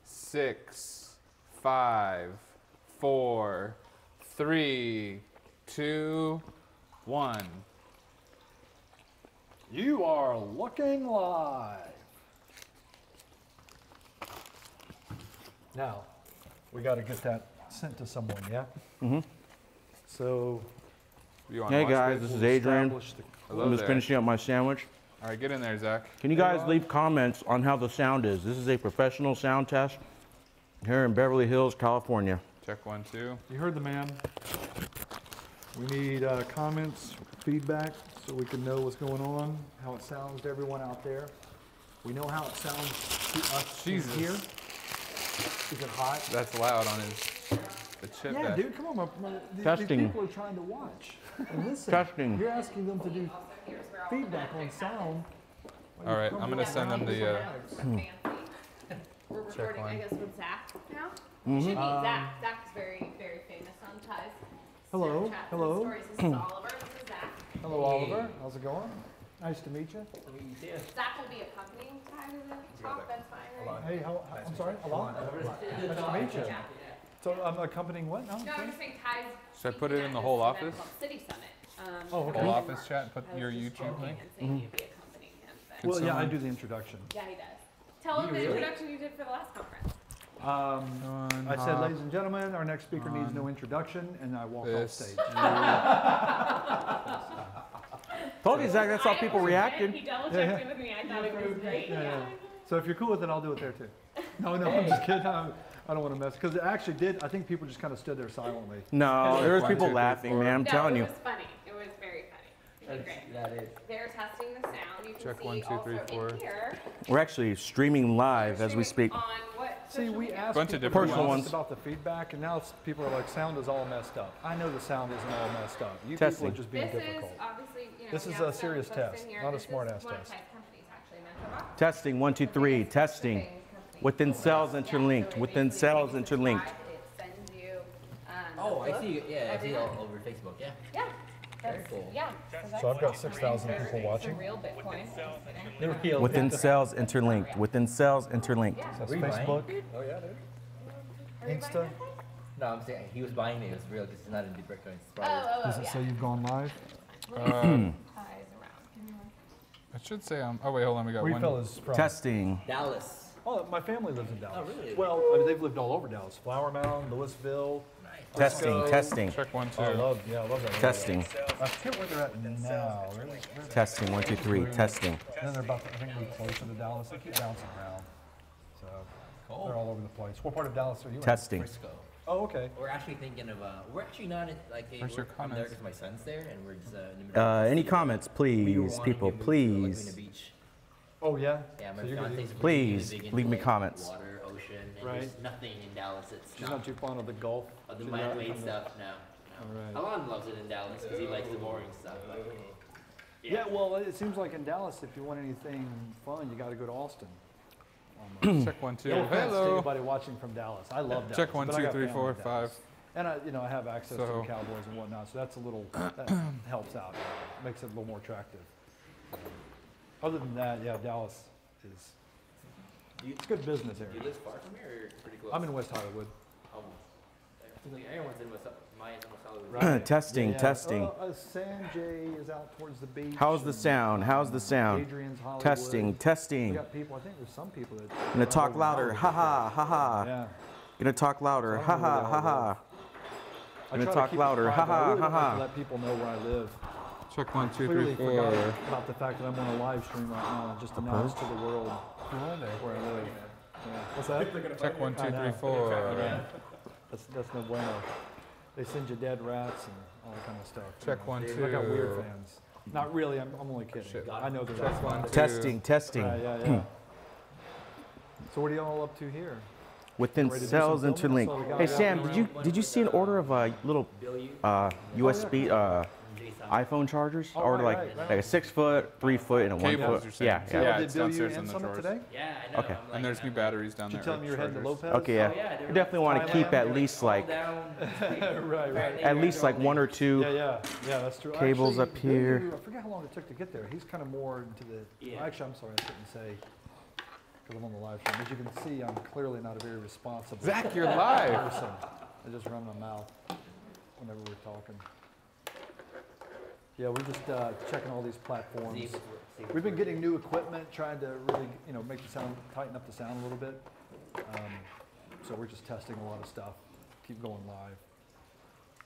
6, 5, 4, 3, 2, 1. You are looking live. Now, we got to get that sent to someone, yeah? Mm-hmm. So, hey guys, this is Adrian. I'm just finishing up my sandwich. All right, get in there, Zach. Can you guys leave comments on how the sound is? This is a professional sound test here in Beverly Hills, California. Check 1, 2. you heard the man. We need comments, feedback, so we can know what's going on, how it sounds to everyone out there. We know how it sounds to us Jesus. here. Is it hot? That's loud on the chip. Yeah, that. dude, come on. These Testing. people are trying to watch and listen. Testing. You're asking them to do feedback on sound. All right, I'm gonna send them the. We're Check recording, one. I guess, with Zach now. Mm-hmm. Should be Zach. Zach's very, very famous on Ties. Hello, Snapchats hello. And stories. This is Oliver. This is Zach. Hello, Oliver. How's it going? Nice to meet you. Zach will be accompanying Ty to the talk. That's fine, right? Hey, I'm sorry. Hello. Nice to meet you. So I'm accompanying what now? No, I'm just saying Ty's. Should I put it in the whole office? City Summit. Oh, okay. Whole office chat. And put I was your just YouTube joking link. and saying you'd be accompanying him, but- Well, yeah, I someone- do the introduction. Yeah, he does. Tell him the introduction you did for the last conference. I said, ladies and gentlemen, our next speaker needs no introduction, and I walk off This. stage. Told you, Zach, that's how people reacted. He double checked Yeah, yeah. in with me. I thought it was great. Yeah. So if you're cool with it, I'll do it there too. No, I'm just kidding. I don't want to mess, because it actually did. I think people just kind of stood there silently. No, there was 1, people 2, 3, laughing, 4. man. I'm No, telling it you. was funny. It was very funny. Okay, great. That is. They're testing the sound. You can Check see 1, 2, 3, also 4. in here. We're actually streaming live as we speak. On what See, social we media? asked Bunch of people to be different honest ones. about the feedback, and now people are like, sound is all messed up. I know the sound isn't all messed up. You Testing. people are just being This difficult. is obviously, you know, This we is have a some serious folks in test, here. not a This is smart-ass one of test. Type companies, actually, Mentor. Testing, 1, 2, 3, testing. Within cells interlinked, within cells interlinked. It sends you. Oh, a I book see. Yeah, I see it every all month. over Facebook. Yeah. Yeah. Very That's, cool. yeah. So I've got 6,000 people It's watching. a real Bitcoin. They're real. Within cells interlinked, within cells interlinked. That's Were you buying? Facebook, Oh yeah, dude. Insta. No, I'm saying he was buying it. It was real because it's not in the Bitcoin. It's Oh, probably. oh, Does oh, it yeah. say you've gone live? Ties around. It should say. Oh wait, hold on. We got Where you one. fellas from? Testing. Dallas. Oh, my family lives in Dallas. Oh, really? Well, I mean, they've lived all over Dallas. Flower Mound, Louisville. Nice. Testing, testing, Check 1, 2. Oh, I love that. area. testing, I forget where they're at now. They're- testing, 1, 2, 3, testing. Then they're about to, I think, move closer to Dallas. They keep bouncing around. So they're all over the place. What part of Dallas are you in? Testing. Frisco. Oh, okay. We're actually thinking of. We're actually not in like. Where's your I'm there comments? because my son's there, and we're just. In the middle of Any the city. comments, We were please, wanting people, to move to Laguna please. Beach. Oh, yeah? Yeah, my So you're gonna- fiance's Please, really big into, leave me like, comments. Water, ocean, and Right. there's nothing in Dallas. It's She's not too fond of the Gulf. of the She's mind not wave from the- stuff. No. All right. Alon loves it in Dallas because he likes the boring stuff. But, Yeah, well, it seems like in Dallas, if you want anything fun, you got to go to Austin. Check 1, 2. No offense to Hello. anybody watching from Dallas. I love Dallas. Check 1, but I 2, got 3, family 4, in Dallas. 5. And I have access to So- the Cowboys and whatnot, so that's a little, that helps out. Makes it a little more attractive. Other than that, yeah, Dallas is, it's good business do you area. live far from here or pretty close? I'm in West Hollywood. Almost. I think everyone's in West. Maya's in West Hollywood. Right. Testing, Yeah, testing. Sanjay is out towards the beach. How's the and, sound? How's the sound? Adrian's Hollywood. Testing, We testing. got people, I think there's some people that. I'm gonna talk louder. Ha ha, ha ha. Yeah. Gonna talk louder. So I Ha don't know where ha, they ha all ha. live. I Gonna try to talk keep it louder. Ha private. I ha, really ha don't like ha. to let people know where I live. Check 1, 2, 3, Clearly 4. forgot about the fact that I'm on a live stream right now. Just announced to the world where I live. Yeah. What's that? Check 1, 2, I 3, know. 4. That's no bueno. They send you dead rats and all that kind of stuff. Check 1, 2. I got weird fans. Not really. I'm only kidding. Shit. I know they're Check 1, 2. Testing, testing. Yeah. So what are y'all up to here? Within Ready to do cells some filming? interlinked. So we got Hey walking Sam, did you see an order of a little USB iPhone chargers? Oh, I ordered right, like right. a 6 foot, 3 foot, and a 1 Cables, foot. you're saying. Yeah, So yeah. Yeah, did it's Bill you downstairs in in the Summit drawers. today? Yeah, I know. Okay. I'm And there's new batteries down Did there. you tell them you were heading to chargers. Lopez? Okay, yeah. yeah, You definitely want to keep at least like right. one or two. Yeah, that's true. Cables Actually, up here. I forget how long it took to get there. He's kind of more into the. Yeah. Actually, I'm sorry, I shouldn't say. because I'm on the live stream. As you can see, I'm clearly not a very responsible Zach, you're live. person. I just run my mouth whenever we're talking. Yeah, we're just checking all these platforms. We've been getting new equipment, trying to really, make the sound, tighten up the sound a little bit. So we're just testing a lot of stuff, keep going live.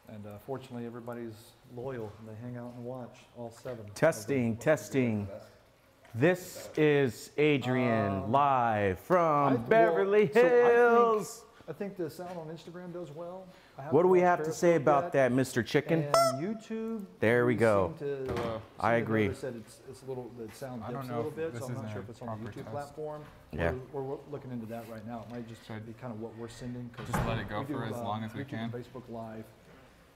And fortunately, everybody's loyal and they hang out and watch all 7. Testing, testing. This is Adrian live from Beverly Hills. I think the sound on Instagram does well. What do we have to say about that, Mr. Chicken? And YouTube. There we go. seem to- Hello. I agree. Said it's a little, the sound I don't dips a know little if bit, this so I'm not is sure a if it's on the proper YouTube test. platform. Yeah. We're looking into that right now. It might just Should be kind of what we're sending. 'cause just let it go we for do, as long as we YouTube can? and Facebook Live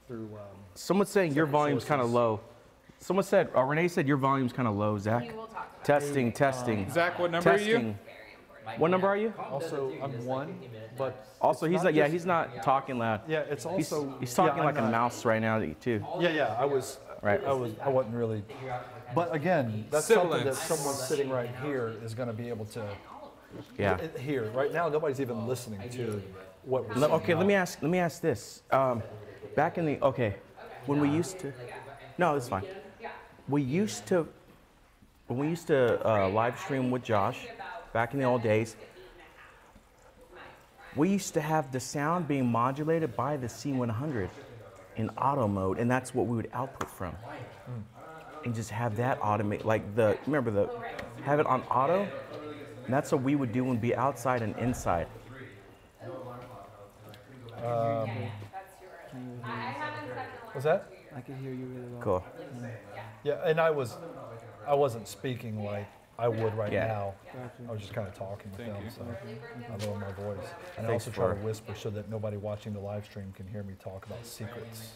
through. Someone's saying your Separate volume's kind of sources. low. Someone said, Renee said your volume's kind of low, Zach. You will talk about Testing, testing. Zach, what number are you? Testing. What number are you? Also, I'm 1, but Also, it's he's not like, yeah, just- he's not talking loud. Yeah, it's He's, also. he's talking yeah, like I'm a not- mouse right now, too. Yeah, I was. Right. I wasn't really. But again, that's something that Sibilance. someone sitting right here is going to be able to Yeah. hear. Right now, nobody's even listening to what we're saying. Okay, let me ask this. Back in the when we used to, no, it's fine. When we used to live stream with Josh, back in the old days, we used to have the sound being modulated by the C100 in auto mode, and that's what we would output from, and just have that automate, have it on auto, and that's what we would do when we be outside and inside. Was that? I can hear you really well. Cool. Yeah, and I wasn't speaking like I would right Yeah. now. Gotcha. I was just kind of talking with Thank them, you. so I lower my voice. And I Thanks also try to for- whisper so that nobody watching the live stream can hear me talk about secrets.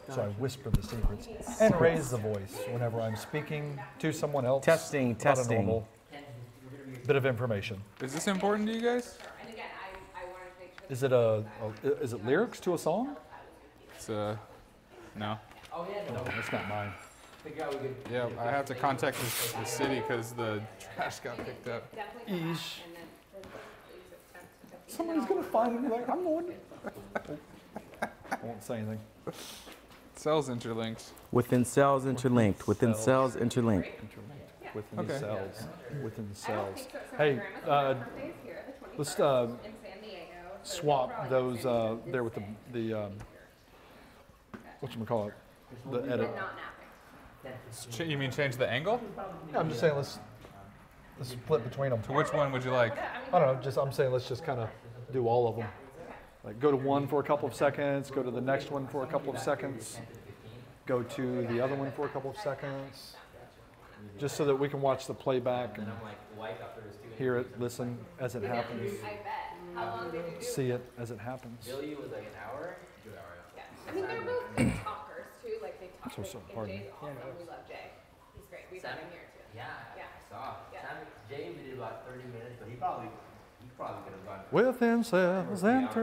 So I whisper the secrets and raise the voice whenever I'm speaking to someone else. Testing, about testing. A normal bit of information. Is this important to you guys? And again, I wanted to make sure. Is it lyrics to a song? It's no. No, that's not mine. Yeah, I have to contact the city because the trash got picked up. Definitely. Eesh. And then please Somebody's gonna find me like I'm going. I won't say anything. Cells interlinked. Within cells interlinked. Within cells interlinked. Interlinked within Okay. cells. Within I don't cells. think so. So Hey, my grandma's birthday is here, the let's 21st, in San Diego. So swap probably those same there with the whatchamacallit, the edit. and not napping. You mean change the angle? Yeah, I'm just saying let's split between them. To which one would you like? I don't know. I'm saying let's just kind of do all of them. Like go to one for a couple of seconds, go to the next one for a couple of seconds, go to the other one for a couple of seconds, just so that we can watch the playback and hear it, listen as it happens, I bet. How long did you do? see it as it happens. Billy was like an hour. Good hour. Yeah. I mean, they're both good talkers too. Like they talk. So, And pardon me. Jay's awesome. We love Jay. He's great. We've had him here too. Yeah, Yeah. I saw. Yeah. Jay, we did about 30 minutes, but he probably could have gone. Within cells interlinked,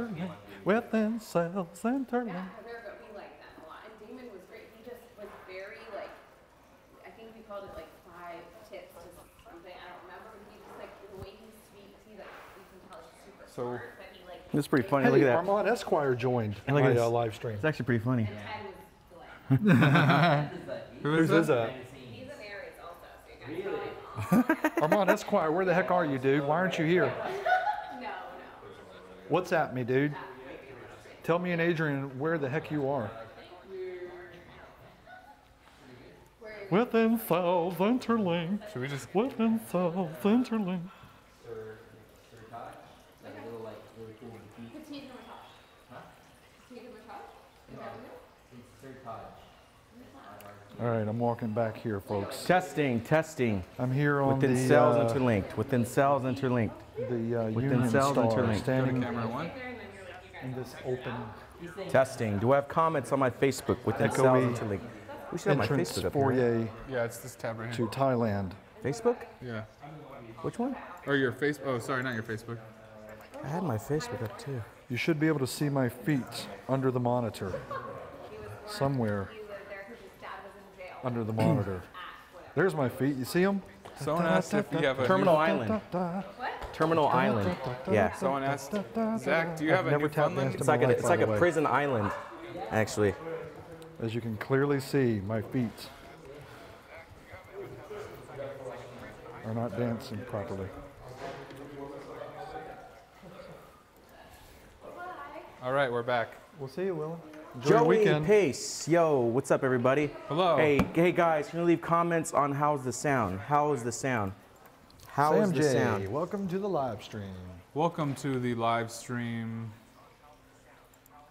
within cells interlinked. Yeah, they're good. We like them a lot. And Damon was great. He just was very like, I think we called it like 5 tips to something. I don't remember, but he just like the way he speaks, he like you can tell he's super So- smart, but he like. That's pretty funny. Hey, Look at that. Armand Esquire joined Hey, look at my this. live stream. It's actually pretty funny. And Ted was delightful. Who Who's is is that? that? He's an Aries also, so you guys really? Armand Esquire, where the heck are you, dude? Why aren't you here? No. What's at me, dude? Tell me and Adrian where the heck you are. Within cells interlinked, Should we just? within cells interlinked. Petite Hermitage. Petite Hermitage? Is that what it is? All right, I'm walking back here, folks. Testing, testing. I'm here on Within the cells interlinked. Within cells interlinked. Union cells Star, interlinked. Go to standing camera 1. in this open Testing. Do I have comments on my Facebook? Within cells Echoey interlinked. We should have my entrance Facebook up here. right? foyer Yeah, it's this tab right to here. Thailand. Facebook? Yeah. Which one? Or your face? Oh, sorry, not your Facebook. I had my Facebook up too. You should be able to see my feet under the monitor. Somewhere He lived there because his dad was in jail. under the monitor. There's my feet. You see them? Someone asked if you have a Terminal Island. Terminal Island. Yeah. Someone asked, Zach, do you have a never tap Newfoundland? danced It's like in my it's life, like by a the way. prison island, actually. As you can clearly see, my feet are not dancing properly. All right, we're back. We'll see you, Will. Enjoy your Joey weekend. Pace, yo, what's up, everybody? Hello. Hey guys, can you leave comments on how's the sound? How is the sound? How is Sam the J, sound? welcome to the live stream. Welcome to the live stream.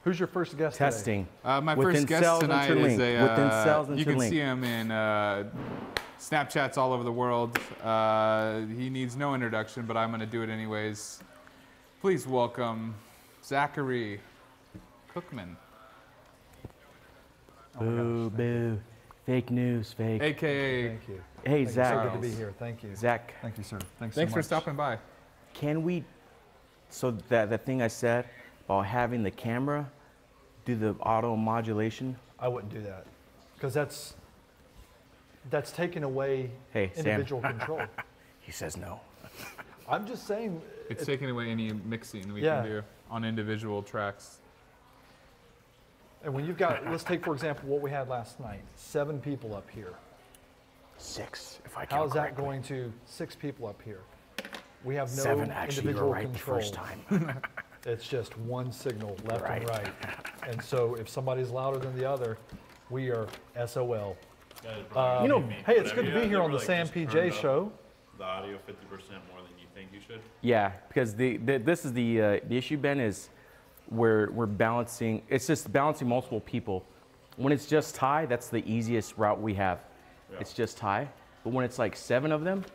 Who's your first guest Testing. My Within first guest cells tonight is interlinked. a. Within cells you can interlinked. see him in Snapchats all over the world. He needs no introduction, but I'm going to do it anyways. Please welcome Zachary Cookman, Boo, boo. Fake news, fake. today? aka. Thank you. Hey, Thank you. So Zach. good to be here. Thank you. Zach, Thank you, sir. Thanks Thanks so for much. stopping by. can we, so that thing I said about having the camera do the auto modulation? I wouldn't do that because that's taking away Hey, Sam. individual control. He says no. I'm just saying. It's taking away any mixing we Yeah. can do on individual tracks. And when you've got, let's take for example what we had last night. 7 people up here. 6, if I count How's that correctly. going to 6 people up here? We have no 7, actually, you individual were right control. the first time. It's just one signal left and Right. right. And so if somebody's louder than the other, we are SOL. You know, Hey, it's good to be here on the Sam PJ show. The audio 50% more than you think you should. Yeah, because this is the issue, Ben, is we're balancing, it's just balancing multiple people. When it's just high, that's the easiest route we have. Yeah. It's just high. But when it's like 7 of them,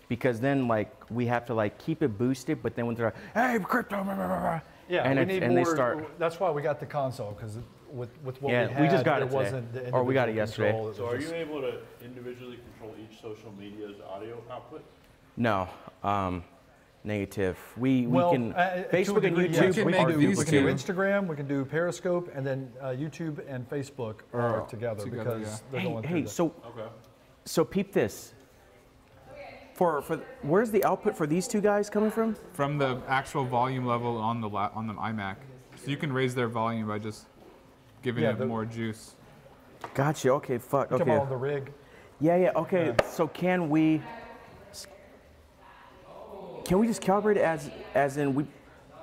because then like we have to like keep it boosted, but then when they're like, hey, crypto, blah, blah, blah, blah, Yeah, and, we it's, need and more. they start, That's why we got the console because with what Yeah, we had, we just got there it today. wasn't the Or we got it individual yesterday. control. It So was are just- you able to individually control each social media's audio output? no, negative. We Well, can, to a Facebook and degree, YouTube yes. can we make can do, these we can do two. Instagram, we can do Periscope, and then YouTube and Facebook are Oh, together together, because yeah. they're hey, going through hey, the- so Okay. So peep this. For where's the output for these two guys coming from? From the actual volume level on the iMac, so you can raise their volume by just giving Yeah, it the- more juice. Gotcha. Okay. Fuck. Come Okay. on the rig. Yeah. Okay. So can we just calibrate it as in we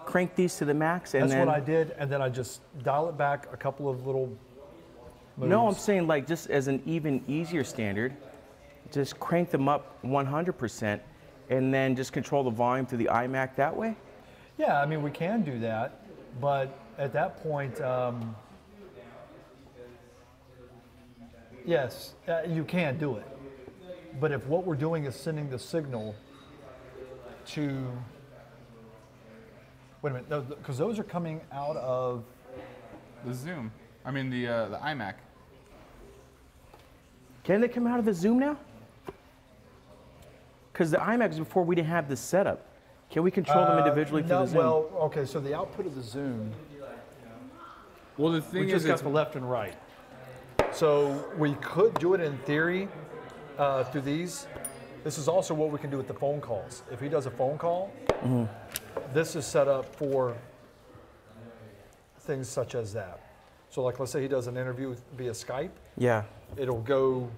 crank these to the max and That's then? what I did, and then I just dial it back a couple of little moves. No, I'm saying like just as an even easier standard, just crank them up 100%, and then just control the volume through the iMac that way. Yeah, I mean, we can do that, but at that point, yes, you can do it. But if what we're doing is sending the signal to, wait a minute, because those are coming out of, The Zoom, I mean the iMac. Can they come out of the Zoom now? Because the iMacs before we didn't have this setup. Can we control them individually through no, the Zoom? well, okay, so the output of the Zoom, Well, the we thing just is, got it's the left and right. So we could do it in theory through these. This is also what we can do with the phone calls. If he does a phone call, this is set up for things such as that. So like, let's say he does an interview via Skype, Yeah. it'll go,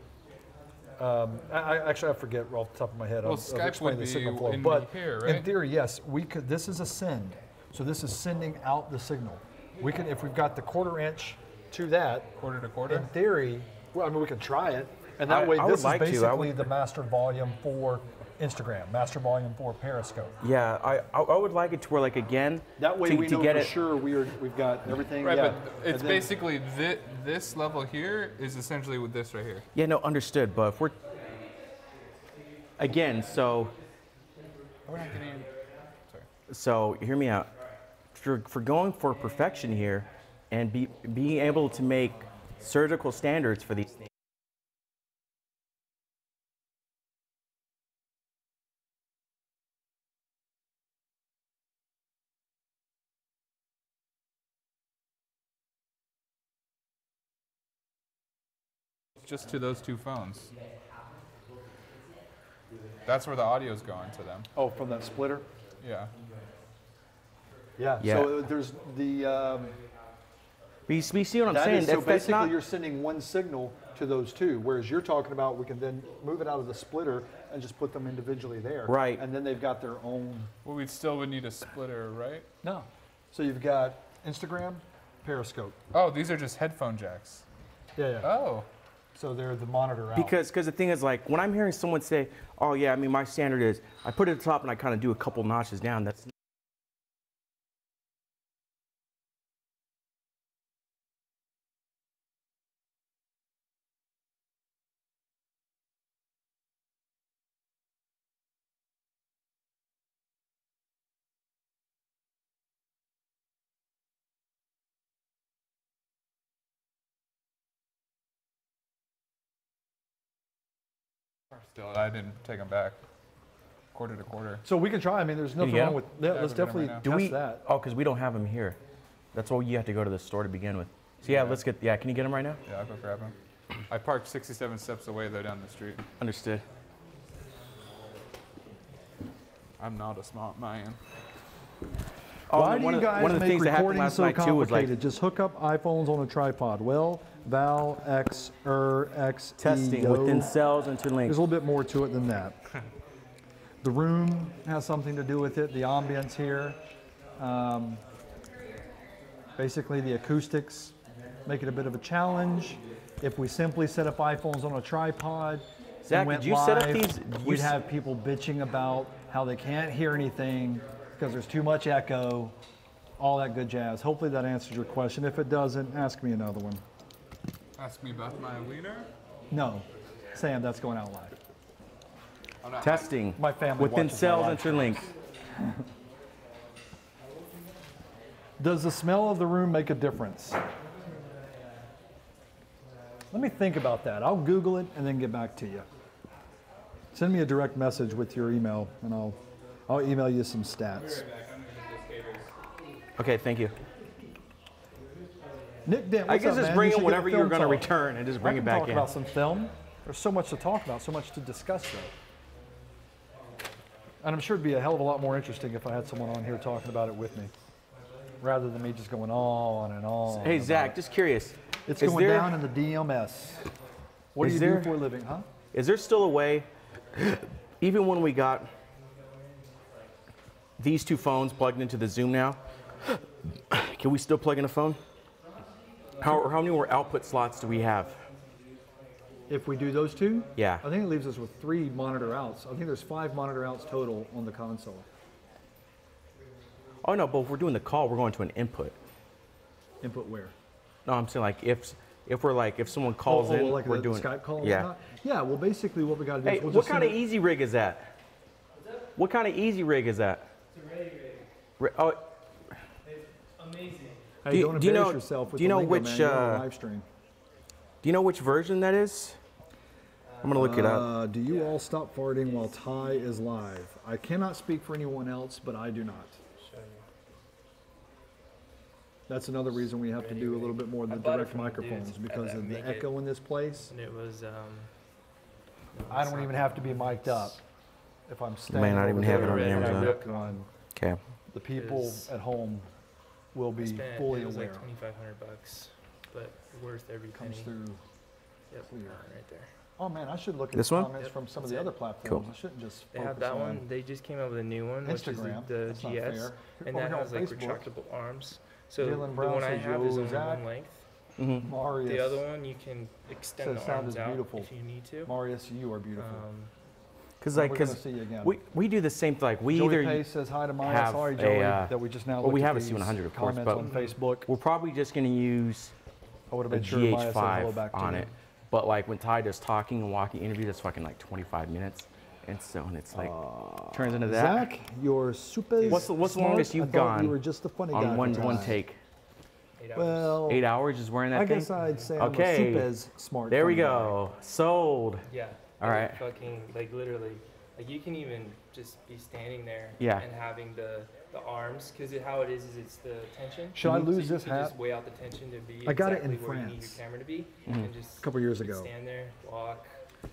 I forget off the top of my head. Well, of Skype explaining would the be signal flow. in But here, in right? theory, yes, we could, this is a send. So this is sending out the signal. We can, if we've got the 1/4 inch to that, quarter to quarter. in theory, well, I mean, we can try it. And that way, I would this is like to. I basically would- the master volume for Instagram, master volume for Periscope. Yeah, I would like it to where like again That way to, we to know get for it. sure we've got everything. Right, yeah. but it's And then- basically this level here is essentially with this right here. Yeah, no, understood. But if we're again, so We're not getting. Sorry. so hear me out. For going for perfection here, and being able to make surgical standards for these things. Just to those two phones. That's where the audio's going to them. Oh, from that splitter? Yeah. Yeah. Yeah. So there's the. But you see what I'm That saying? is, so That's basically, not. you're sending one signal to those two, whereas you're talking about we can then move it out of the splitter and just put them individually there. Right. And then they've got their own. Well, we still would need a splitter, right? No. So you've got Instagram, Periscope. Oh, these are just headphone jacks. Yeah, yeah. Oh. So they're the monitor out. Because the thing is, like, when I'm hearing someone say, oh, yeah, I mean, my standard is I put it at the top and I kind of do a couple notches down. That's Still, I didn't take them back. Quarter to quarter. So we can try. I mean, there's nothing get wrong 'em? with. Yeah, Yeah, let's we get 'em definitely right now. Do test we? that. Oh, because we don't have them here. That's why you have to go to the store to begin with. So yeah, let's get. Yeah, can you get them right now? Yeah, I'll go grab them. I parked 67 steps away though down the street. Understood. I'm not a smart man. Oh, Why and do one you of, guys one of the make things that happened recording last so night too was complicated? like Just hook up iPhones on a tripod. Well, Val, X, X, testing within cells interlinked. There's a little bit more to it than that. The room has something to do with it, the ambience here. Basically, the acoustics make it a bit of a challenge. If we simply set up iPhones on a tripod Zach, and went did you set up live, these- we'd have people bitching about how they can't hear anything because there's too much echo, all that good jazz. Hopefully that answers your question. If it doesn't, ask me another one. Ask me about my wiener. No, Sam, that's going out live. I'm not. Testing My family within watches my cells live interlinked. Does the smell of the room make a difference? Let me think about that. I'll Google it and then get back to you. Send me a direct message with your email and I'll email you some stats. Okay, thank you. Nick Dent, I what's guess up, just man? bring You in should get whatever a you're film going to talk. return and just bring I it can back talk in. about some film. There's so much to talk about, so much to discuss though. And I'm sure it'd be a hell of a lot more interesting if I had someone on here talking about it with me, rather than me just going on and on. Hey, about Zach, it. just curious. It's is going there- down in the DMS. What do Is you there- do for a living, huh? Is there still a way, even when we got these two phones plugged into the Zoom now, can we still plug in a phone? How many more output slots do we have? If we do those two, Yeah. I think it leaves us with 3 monitor outs. I think there's 5 monitor outs total on the console. Oh no, but if we're doing the call, we're going to an input. Input where? No, I'm saying like if someone calls in, like we're the doing Skype call and Yeah. whatnot? Yeah, well, basically what we got to do Hey, is we'll what just kind of send it- easy rig is that? What kind of easy rig is that? It's a ready rig. Oh, It's amazing. Hey, do you- don't do you embarrass know- yourself with do you the know lingo, which, man. You're on a uh, live stream. do you know which version that is? I'm gonna look it up. Do you all stop farting while Ty is live? I cannot speak for anyone else, but I do not. That's another reason we have to do a little bit more of the I bought it direct from the microphones dudes because that of the make it. echo in this place. And it was, I don't even have to be mic'd up if I'm standing. May not over even have there it on and I Amazon. rip one. Okay. The people Is- at home will be spent, fully it was aware. like $2,500, but worth every Comes penny. through. Yep, clear. right there. Oh man, I should look at This the one? comments Yep, from some of that's the it. other platforms. Cool. I shouldn't just They have focus that on one. They just came out with a new one, which Instagram. is the That's not GS, fair. and Over that here on has like Facebook, retractable arms. So Dylan the Brown one I says, have is "Yo, only Zach." one length. Mm-hmm. Marius. The other one you can extend Says the sound arms is out beautiful. if you need to. Marius, you are beautiful. Because We're like, gonna cause see you again. we do the same thing. Like we Joey either Pace says hi to Maya. have Sorry, a, Joey, that we just now well, we looked have at a these C100 of course, comments but on Facebook. we're probably just gonna use I would have a been sure Maya said hello GH5 back to on you. it. But like when Ty does talking and walking interview, that's fucking like 25 minutes, and so and it's like turns into that Zach, you're super What's the smart. longest you've I thought gone You were just a funny guy. on one for take. 8 hours. Well, 8 hours is wearing that I thing. guess I'd say Okay. I'm a super smart. There we funny guy. go. Sold. Yeah. All like, right. Fucking like literally, like you can even just be standing there Yeah. and having the arms, because how it is it's the tension. Should I So lose you this can hat? Just weigh out the tension to be I got it in exactly where you need France. your camera to be, Mm-hmm. and just A couple years you can ago. stand there, walk.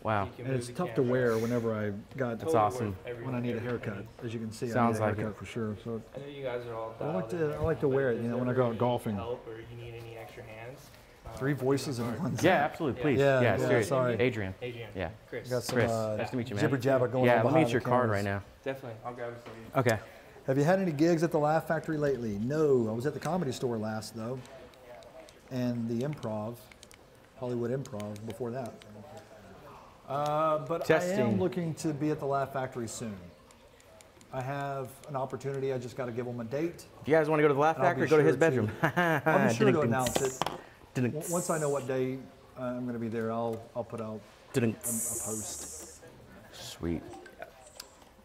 Wow. You can And move it's the tough to camera. wear whenever I got That's awesome. when I need a haircut. As you can see, Sounds I need a like it. haircut for sure. So I know you guys are all I like dialed in to I like to right now, wear but it. if You know, when I there's go out ever golfing. help or you need any extra hands. 3 voices in one. Yeah, absolutely. Please. Yeah, Yeah, yeah, seriously. sorry. Adrian. Adrian. Yeah. Chris. Got some Chris, nice to meet you, man. jibber jabber going Yeah, on let me behind get your the card cameras. right now. Definitely. I'll grab it for you. Okay. Have you had any gigs at the Laugh Factory lately? No, I was at the Comedy Store last though, and the Improv, Hollywood Improv before that. But I Testing. am looking to be at the Laugh Factory soon. I have an opportunity. I just got to give them a date. If you guys want to go to the Laugh I'll be Factory, go to his sure to- bedroom. I'll be sure to announce it. Didn't. Once I know what day I'm going to be there, I'll put out Didn't. a post. Sweet.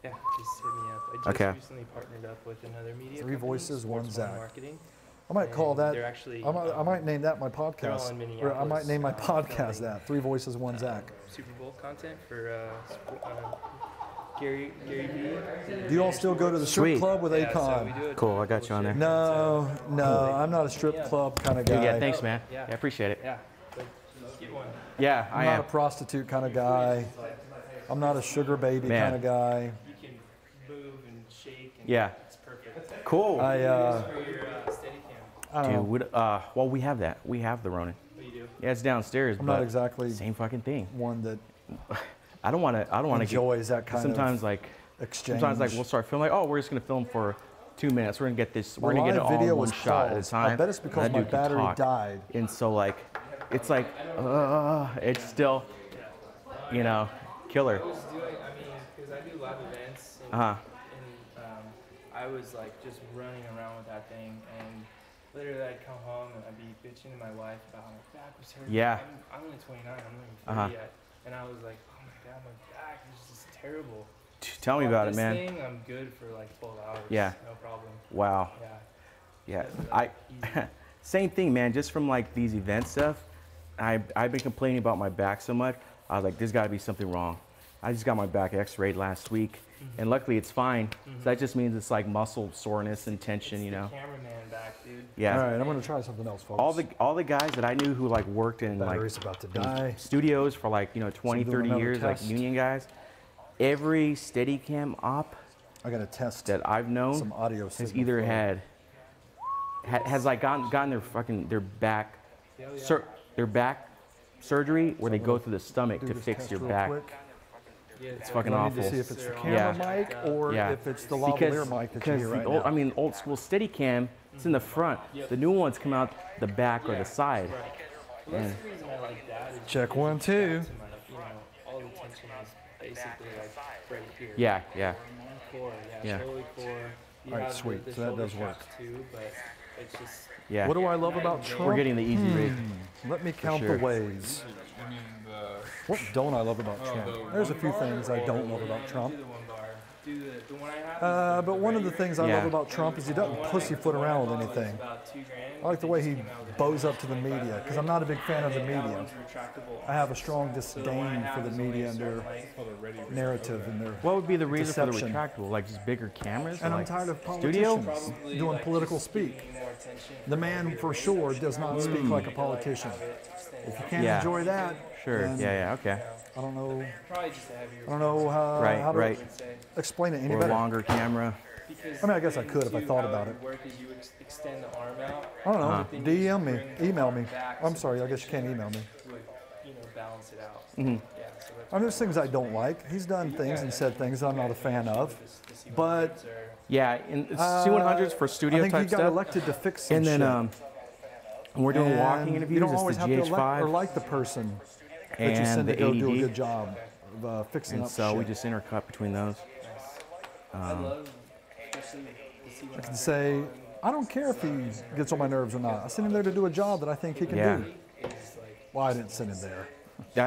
Yeah, just hit me up. I just Okay. recently partnered up with another media 3 company, voices, 1 Sports Zach. Marketing. I might call And that. They're actually. I might name that my they're all podcast. in Or I Minneapolis, might name my podcast filming, that 3 Voices, 1 Zach. Super Bowl content for Gary Vee. Do you all still go to the strip Sweet. club with Yeah, so Akon? we do a Cool, I got you on there. No, I'm not a strip club kind of guy. Yeah, thanks, man. Yeah. Yeah, appreciate it. Yeah. So get one. Yeah, I'm I not am. a prostitute kind of guy. I'm not a sugar baby Man. kind of guy. You can move and shake. And Yeah. It's perfect. Cool. For I your Steadicam. I don't Dude, know. well, we have that. We have the Ronin. What do you do? Yeah, it's downstairs, I'm but not exactly same fucking thing. one that I don't want to get. enjoys that kind Sometimes like, of exchange. sometimes like we'll start filming. Like, oh, we're just gonna film for 2 minutes. We're gonna get this. We're The gonna get it live all video in one was shot at a paused. time. I bet it's because That my dude can battery talk. died. And so like, it's like, it's still, you know, killer. I was doing, I mean, because I do live events, and, Uh-huh. I was like just running around with that thing, and literally I'd come home and I'd be bitching to my wife about my back was hurting. Yeah. I'm only 29, I'm not even 30 Uh-huh. yet, and I was like, oh my god, my back is just terrible. Tell me about it, This man. thing, I'm good for like 12 hours. Yeah. No problem. Wow. Yeah. Yeah. Easy. Same thing, man. Just from like these event stuff, I've been complaining about my back so much. I was like, there's got to be something wrong. I just got my back X-rayed last week, and luckily it's fine. So that just means it's like muscle soreness and tension, you know. Cameraman back, dude. Yeah. All right, I'm going to try something else, folks. All the guys that I knew who like worked in like battery's about to die. studios for like 20, doing 30 another years, like test. union guys. Every Steadicam op I got to test that I've known some audio has signal either flow. has like gotten their back their back surgery where they go through the stomach Do to this fix test your real back. quick. It's fucking I need awful. to see if it's the Yeah. camera mic or Yeah. if it's the lavalier mic that you hear right the now. old school Steadicam, it's in the front. The new ones come out the back or the side. Well, that's the reason I like that. Is Check because 1, it's 2. back to my, all the tension is basically like right here. Yeah. Core, Yeah. shoulder core. You All right, have sweet. The So that shoulder does work. straps Too, but it's just Yeah. What do I love about Trump? We're getting the easy rate. Let me count sure. the ways. I mean, What don't I love about Trump? There's a few things I don't love about Trump. do the one bar. Do the one I have. But one of the things I Yeah. love about Trump is he doesn't pussyfoot around with anything. About $2,000. I like the way he bows up to the media because I'm not a big fan of the media. Retractable. I have a strong disdain for the media and their narrative and their. What would be the reason for Deception. the retractable? Like just bigger cameras? And or I'm like tired of studio? politicians doing political speak. The man for sure does not speak like a politician. If you can't Yeah. enjoy that, Sure. then Yeah. Okay. I don't know. Probably just a heavier. I don't know how, Right, how to right. explain it any Or a better. longer camera. Because I mean, I guess I could if I too, thought how about would it. Work is you extend the arm out. I don't know. Uh-huh. DM me, email me. I'm sorry, I guess you can't email me. Would balance it out. Mm-hmm. Yeah. So that's I mean, there's things I don't like. He's done things and said things I'm not a fan of. But Yeah, and C100s for I studio think he type got stuff. elected to fix some And then shit. when we're doing walking And interviews, you don't it's always the have to elect or GH5 like the person that you and send the to go do a ADD. good job of fixing And up so shit. we just intercut between those. I love, especially the C100. I can say, I don't care if he gets on my nerves or not. I sent him there to do a job that I think he can Yeah. do. Well, I didn't send him there.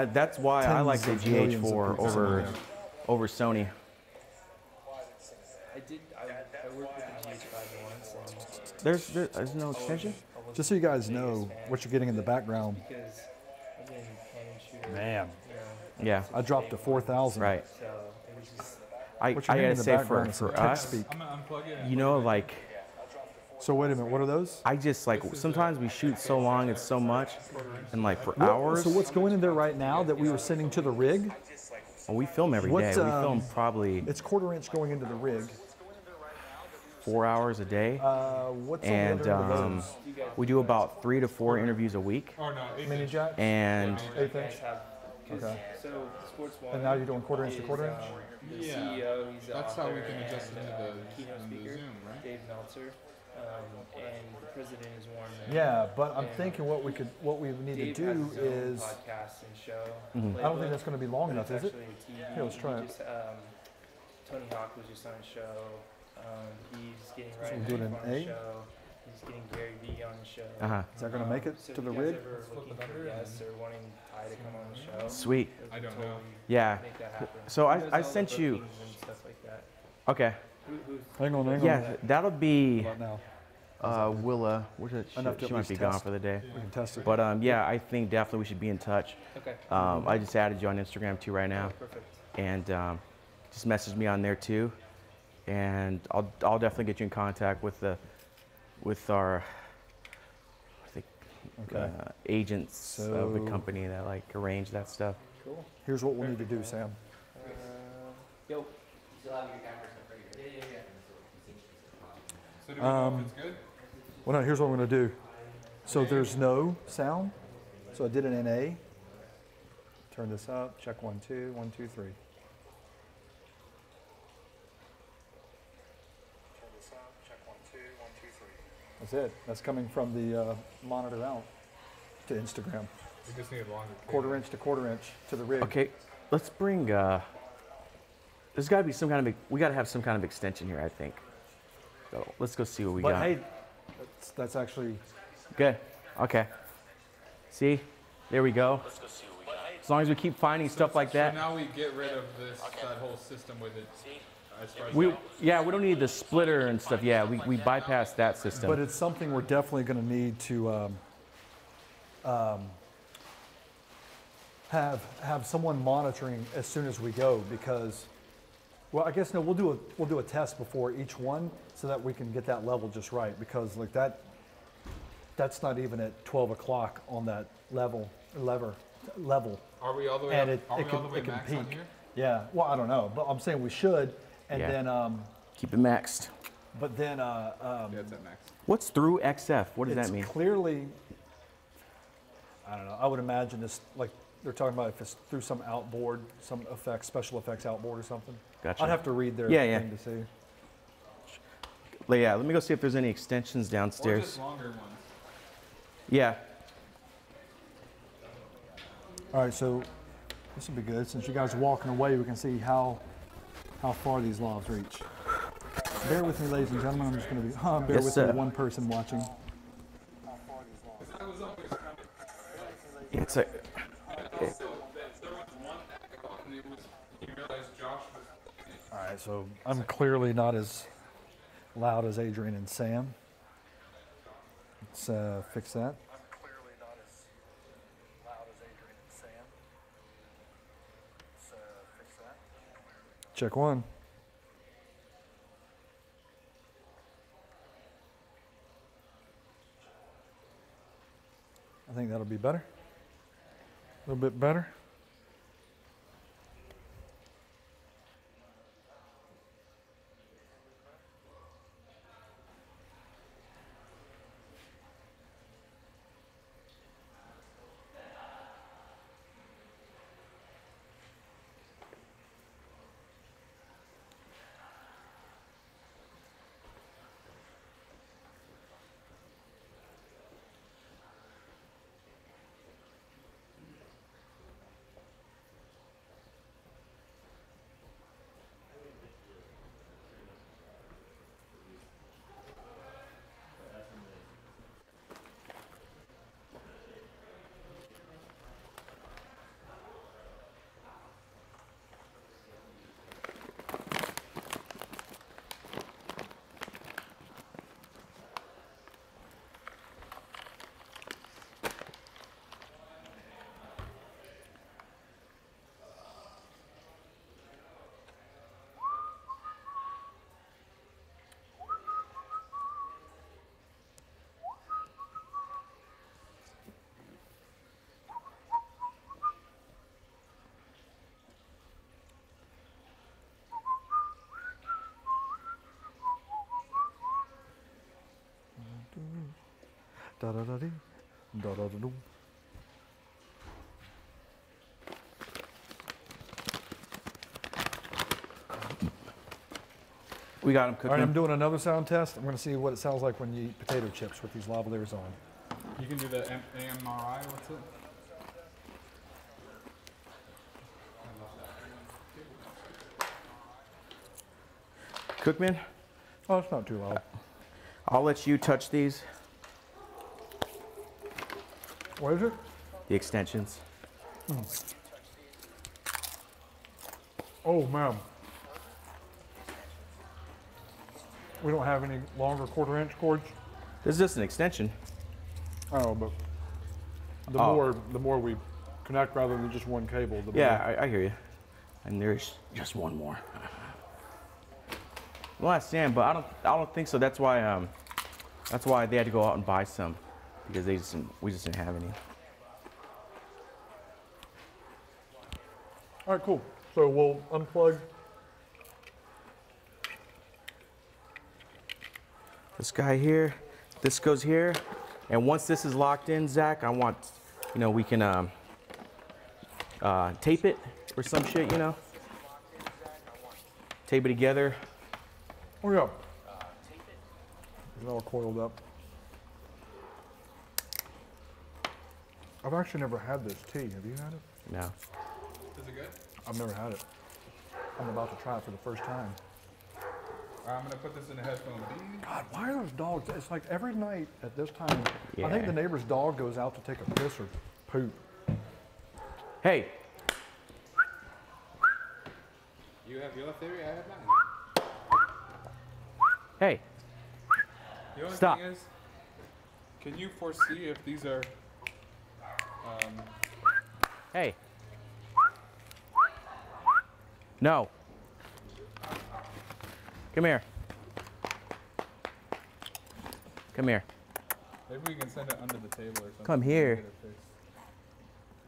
That's why I like the Tens of millions of GH4 people over Sony. I worked with the GH5 once, and There's no extension? Just so you guys know what you're getting in the background. because I've been hand shooter, Man, Yeah, I dropped to 4,000. right. so it was just I What you're gotta hearing in the say background is for some text us, speak. I'm gonna unplug it. And you know, like So wait a minute, what are those? I just like sometimes we shoot so long, it's so much, and like for hours. So what's going in there right now that we were sending to the rig? Well, we film every day. What's, We film probably It's 1/4 inch going into the rig. 4 hours a day, What's and on the other end of those? we do about 3 to 4 interviews a week. Oh no, Mini jack? And 1/8 inch? Okay. So Sports One. And now you're doing 1/4 inch to 1/4 inch? The Yeah. CEO, he's the That's how we author can adjust and, into keynote the speaker, Zoom, right? Dave Meltzer, and the president is Warren. Moon. Yeah, but I'm And thinking what we need Dave to has do his own is, podcast and show. I don't think that's going to be long But enough, it's is it? actually a TV. Here, let's try He it. just, Tony Hawk was just on his show. He's getting So right we'll do it in on the A? show. He's getting Gary Vee on the show. Is that going to make it So to if the you guys rig? ever looking for guests or wanting Ty to come on the show, sweet. we I can don't know. totally Yeah. make that happen. So He does I all the sent you. bookings and stuff like that. Okay. Who's Hang on. Yeah, that'll be About now. Willa. Where's it? Enough to She at might least be gone test. for the day. We can test it. But yeah, I think definitely we should be in touch. okay? I just added you on Instagram too right now, Perfect. and just message me on there too, and I'll definitely get you in contact with our I think Okay. agents of the So- company that like arrange that stuff. Cool. Here's what we'll need to do, Sam. Yo. So do we know if it's good? Well, no, here's what we're going to do. So there's no sound. So I did it in A. Turn this up. Check 1, 2, 1, 2, 3. Turn this up. Check 1, 2, 1, 2, 3. That's it. That's coming from the monitor out to Instagram. We just need a longer. 1/4 inch to 1/4 inch to the rig. Okay, let's bring. There's got to be some kind of. We got to have some kind of extension here, I think. So let's go see what we But got. hey, that's actually Good. Okay. See, there we go. As long as we keep finding stuff like So that. now we get rid of that whole system with it. As far as We don't need the splitter and stuff. Yeah, we bypass that system. But it's something we're definitely going to need to have someone monitoring as soon as we go because, well, I guess no, we'll do a test before each one so that we can get that level just right because like that's not even at 12 o'clock on that level. Are we all the way And up? it Are we all can the way it can max on peak. here? Yeah. Well, I don't know, but I'm saying we should, and Yeah. then Keep it maxed. but then Yeah, it's at max. What's through XF? What does it's that mean? clearly, I don't know. I would imagine this like they're talking about if it's through some outboard, some effects, special effects outboard or something. Gotcha. I'd have to read their Yeah. thing to see. Yeah, let me go see if there's any extensions Or downstairs. just longer ones. Yeah. All right, so this will be good. Since you guys are walking away, we can see how far these lavs reach. Bear with me, ladies and gentlemen. I'm just going to be bear Yes, with sir. me, one person watching. It's a. All right, so I'm clearly not as loud as Adrian and Sam. Let's fix that. Check one. I think that'll be better. A little bit better. Da-da-da-dee, da-da-da-doo. We got them All right, I'm cooking. doing another sound test. I'm going to see what it sounds like when you eat potato chips with these lavaliers on. You can do the AMRI. What's it? Cookman, Oh, it's not too loud. I'll let you touch these, What is it? the extensions. Oh, man. We don't have any longer quarter-inch cords. This is just an extension. Oh, but the Oh. more we connect rather than just one cable, the Yeah, better. I hear you. And there's just one more. Well, I stand, but I don't think so. That's why they had to go out and buy some, because we just didn't have any. All right, cool. So we'll unplug. This guy here, this goes here, and once this is locked in, Zach, I want, we can tape it or some shit, tape it together. Oh, yeah. It's all coiled up. I've actually never had this tea. Have you had it? No. Is it good? I've never had it. I'm about to try it for the first time. I'm gonna put this in a headphone. God, why are those dogs? It's like every night at this time, I think Yeah. the neighbor's dog goes out to take a piss or poop. Hey, You have your theory. I have mine. hey, The only Stop. thing is, can you foresee if these are? hey. No. Come here. Come here. Maybe we can send it under the table or something. Come here. Get it fixed.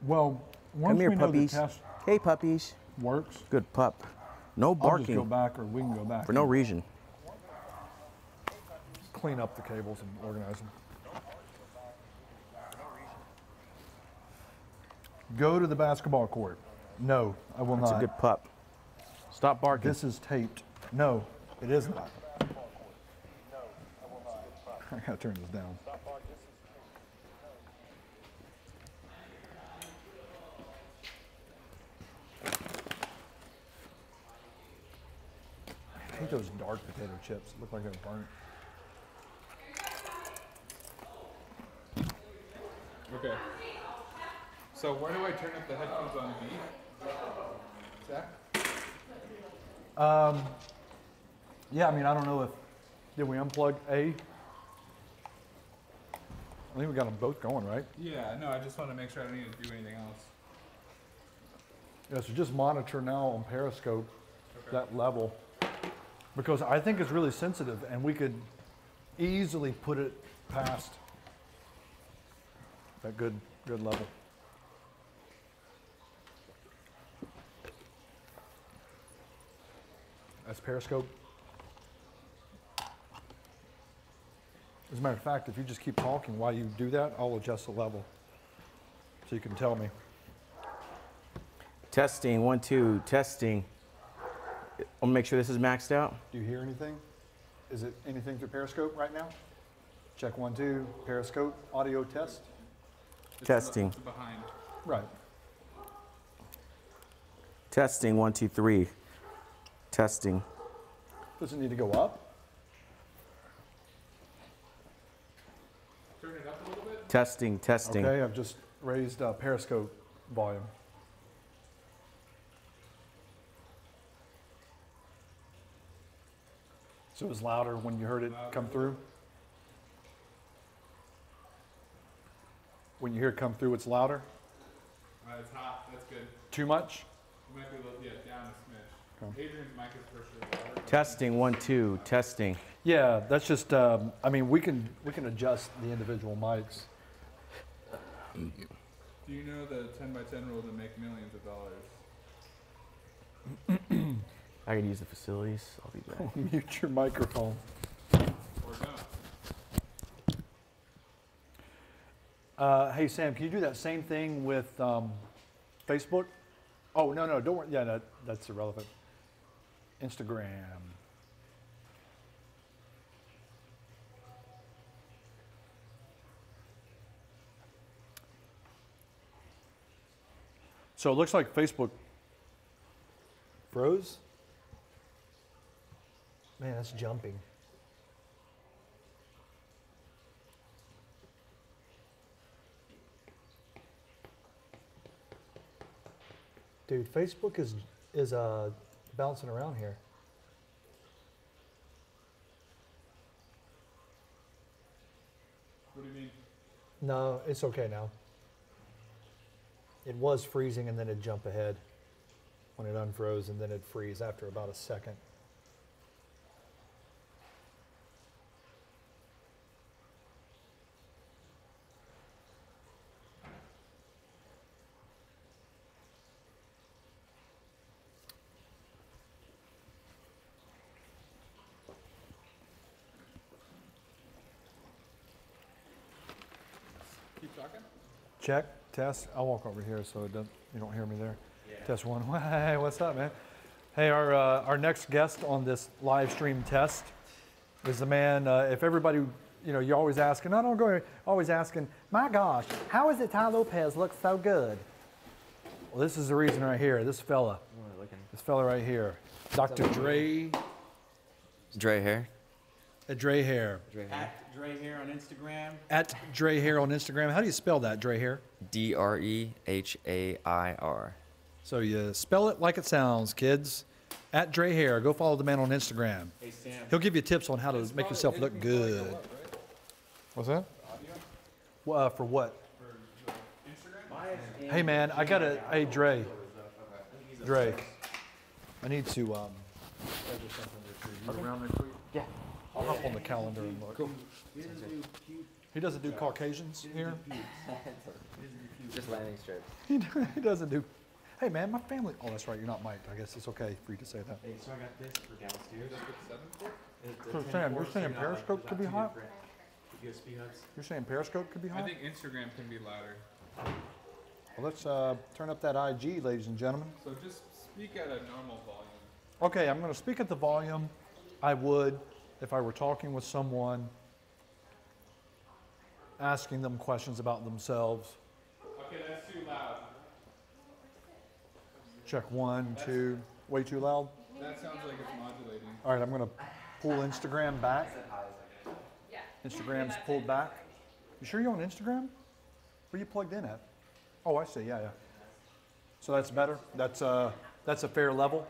Well, once Come here, we know puppies. the test Hey, puppies. works, Good pup. No I'll just go barking back, or we can go back for no and reason. clean up the cables and organize them. Go to the basketball court. No, I will That's not. a good pup. Stop barking. This is taped. No, it is not. I gotta turn this down. I hate those dark potato chips. Look like they're burnt. Okay. So where do I turn up the headphones on B? Zach? Yeah, I mean, I don't know if, did we unplug A? I think we got them both going, right? Yeah. No, I just want to make sure I don't need to do anything else. Yeah, so just monitor now on Periscope Okay. that level, because I think it's really sensitive and we could easily put it past that good level. That's Periscope. As a matter of fact, if you just keep talking while you do that, I'll adjust the level so you can tell me. Testing, 1, 2, testing. I'll make sure this is maxed out. Do you hear anything? Is it anything through Periscope right now? Check 1, 2, Periscope, audio test. Testing. It's behind. Right. Testing, 1, 2, 3. Testing. Does it need to go up? Turn it up a little bit. Testing, testing. Okay, I've just raised Periscope volume. So it was louder when you heard it come through? When you hear it come through, it's louder? It's hot. That's good. Too much? It might be a little, down a smidge. Okay. Adrian's mic is for sure louder. Testing, 1, 2, testing. Yeah, that's just, I mean, we can adjust the individual mics. Do you know the 10 by 10 rule to make millions of dollars? I could use the facilities. I'll be back. Mute your microphone. Or don't? Hey Sam, can you do that same thing with Facebook? Oh no, don't worry. Yeah, that's irrelevant. Instagram. So it looks like Facebook froze. Man, that's jumping. Dude, Facebook is bouncing around here. What do you mean? No, it's okay now. It was freezing and then it'd jump ahead when it unfroze and then it'd freeze after about a second. Keep talking. Check, test. I'll walk over here so it doesn't, you don't hear me there. Test one. Hey, what's up, man? Hey, our next guest on this live stream test is the man. If everybody, you're always asking. No, don't go here. Always asking. My gosh, how is it Ty Lopez looks so good? Well, this is the reason right here. This fella right here, Dr. Dre. Dre Hair. Dre Hair. At Dre Hair on Instagram. At Dre Hair on Instagram. How do you spell that, Dre Hair? Drehair. So you spell it like it sounds, kids. At Dre Hair. Go follow the man on Instagram. Hey Sam. He'll give you tips on how to make yourself look good. What's that? For what? Hey man, I got hey Dre. Dre. I need to schedule something around there for you. Yeah. I'll hop on the calendar and look. Cool. He doesn't do Caucasians here? Just landing strips. He doesn't do. Hey man, my family. Oh, that's right. You're not mic'd. I guess it's okay for you to say that. Hey, so I got this for downstairs. So Sam, you're saying Periscope could be hot? USB hubs. You're saying Periscope could be I hot? think Instagram can be louder. Well, let's turn up that IG, ladies and gentlemen. So just speak at a normal volume. Okay, I'm going to speak at the volume I would if I were talking with someone, asking them questions about themselves. Okay, that's too loud. Check 1, 2. Way too loud? That sounds like it's modulating. All right, I'm going to pull Instagram back. Instagram's pulled back. You sure you're on Instagram? Where are you plugged in at? Oh, I see. Yeah. So that's better. That's a fair level.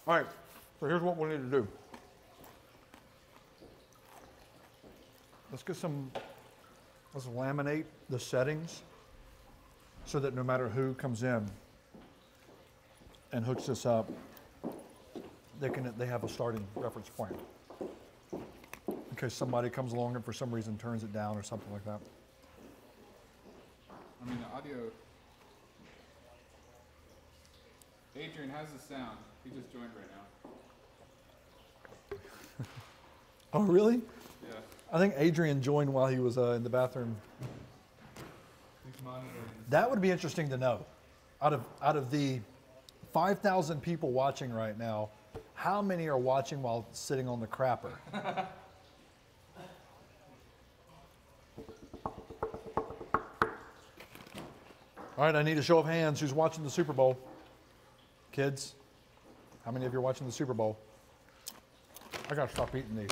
All right, so here's what we need to do. Let's laminate the settings so that no matter who comes in and hooks this up, they have a starting reference point. In case somebody comes along and for some reason turns it down or something like that. I mean, the audio. Adrian, how's the sound? He just joined right now. Oh, really? Yeah. I think Adrian joined while he was in the bathroom. He's monitoring. That would be interesting to know. Out of the 5,000 people watching right now, how many are watching while sitting on the crapper? All right, I need a show of hands. Who's watching the Super Bowl? Kids, how many of you are watching the Super Bowl? I gotta stop eating these.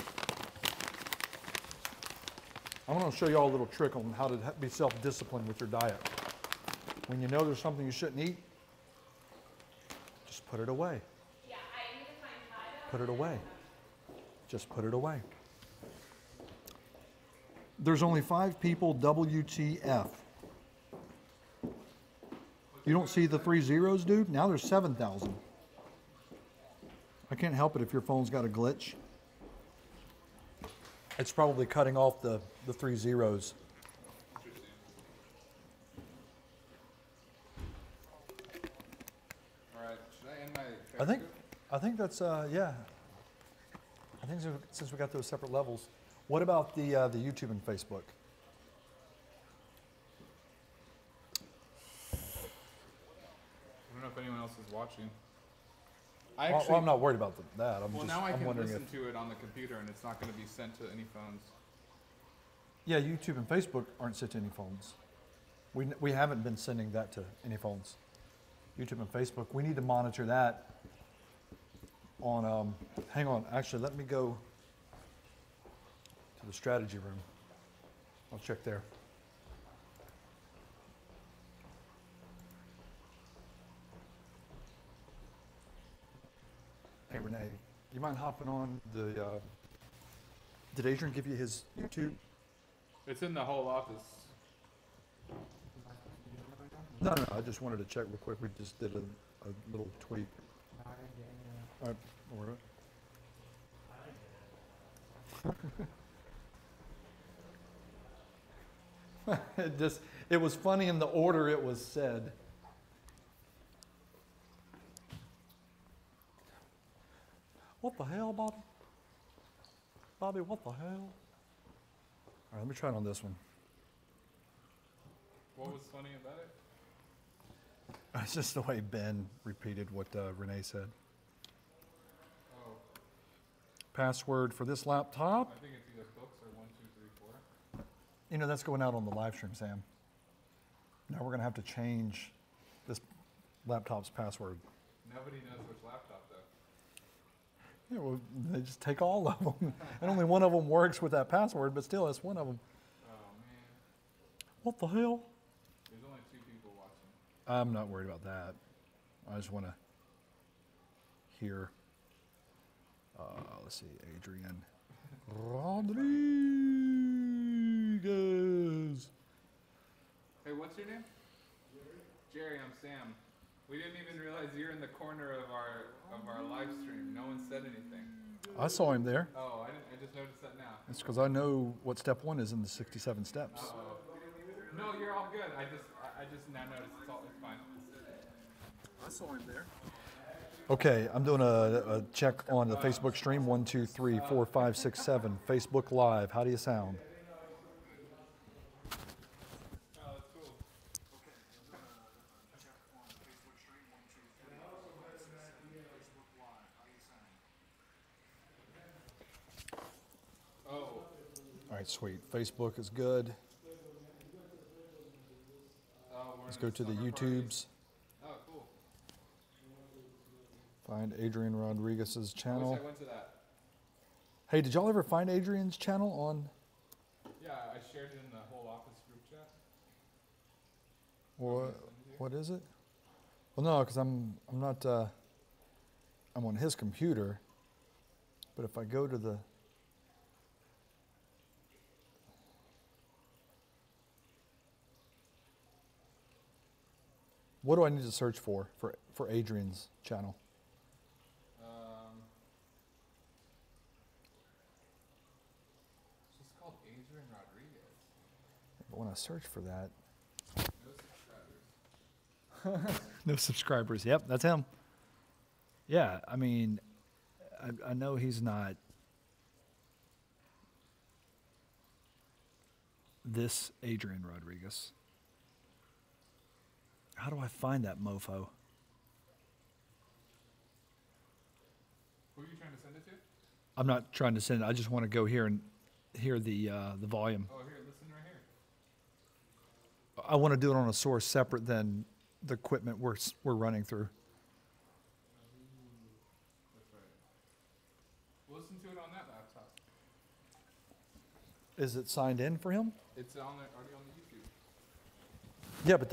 I'm gonna show you all a little trick on how to be self-disciplined with your diet. When you know there's something you shouldn't eat, just put it away. Yeah, I need to find Tyler. Put it away. Just put it away. There's only 5 people, WTF. You don't see the 3 zeros, dude? Now there's 7,000. I can't help it if your phone's got a glitch. It's probably cutting off the 3 zeros. All right, should I end my I think that's yeah. I think since we got those separate levels, what about the YouTube and Facebook? I don't know if anyone else is watching. Well, I'm not worried about that. Well, now I I'm can wondering listen if to it on the computer, and it's not going to be sent to any phones. yeah, YouTube and Facebook aren't sent to any phones. We haven't been sending that to any phones. YouTube and Facebook. We need to monitor that. On hang on, actually, let me go to the strategy room. I'll check there. Hey Renee, you mind hopping on the? Did Adrian give you his YouTube? It's in the whole office. No, I just wanted to check real quick. We just did a little tweak. All right, don't worry about it. It was funny in the order it was said. What the hell, Bobby? Bobby, what the hell? All right, let me try it on this one. What was funny about it? It's just the way Ben repeated what Renee said. Oh, Password for this laptop. I think it's either books or 1, 2, 3, 4. You know, that's going out on the live stream, Sam. Now we're going to have to change this laptop's password. Nobody knows which laptop, though. Yeah, well, they just take all of them. And only one of them works with that password, but still, it's one of them. Oh, man. What the hell? There's only 2 people watching. I'm not worried about that. I just want to hear, let's see, Adrian Rodriguez. Hey, what's your name? Jerry, I'm Sam. We didn't even realize you're in the corner of our live stream. No one said anything. I saw him there. Oh, I just noticed that now. It's because I know what step 1 is in the 67 steps. Uh-oh. No, you're all good. I just now noticed it's fine. I saw him there. Okay, I'm doing a check on the Facebook stream. 1, 2, 3, 4, 5, 6, 7. Facebook Live. How do you sound? Oh, that's cool. Oh. All right, sweet. Facebook is good. Let's go to the YouTubes. Oh, cool. Find Adrian Rodriguez's I wish channel. I went to that. Hey, did y'all ever find Adrian's channel on? Yeah, I shared it in the whole office group chat. What is it? Well, no, because I'm not. I'm on his computer. But if I go to the what do I need to search for Adrian's channel? It's just called Adrian Rodriguez. But when I search for that, No subscribers. no subscribers. Yep, that's him. Yeah, I mean, I know he's not this Adrian Rodriguez. How do I find that mofo? Who are you trying to send it to? I'm not trying to send it. I just want to go here and hear the volume. Oh, here, listen right here. I want to do it on a source separate than the equipment we're running through. That's right. Listen to it on that laptop. Is it signed in for him? It's already on the YouTube. Yeah, but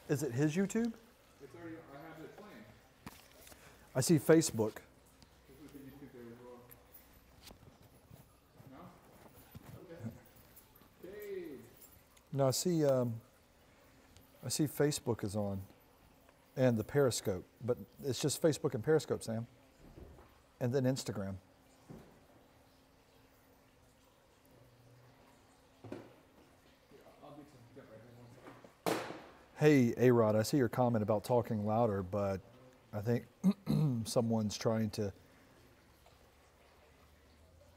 is it his YouTube? It's already, I have it playing. I see Facebook. This is the YouTube there as well. No? Okay. Hey. No, I see Facebook is on, and the Periscope, but it's just Facebook and Periscope, Sam, and then Instagram. Hey, A-Rod, I see your comment about talking louder, but I think someone's trying to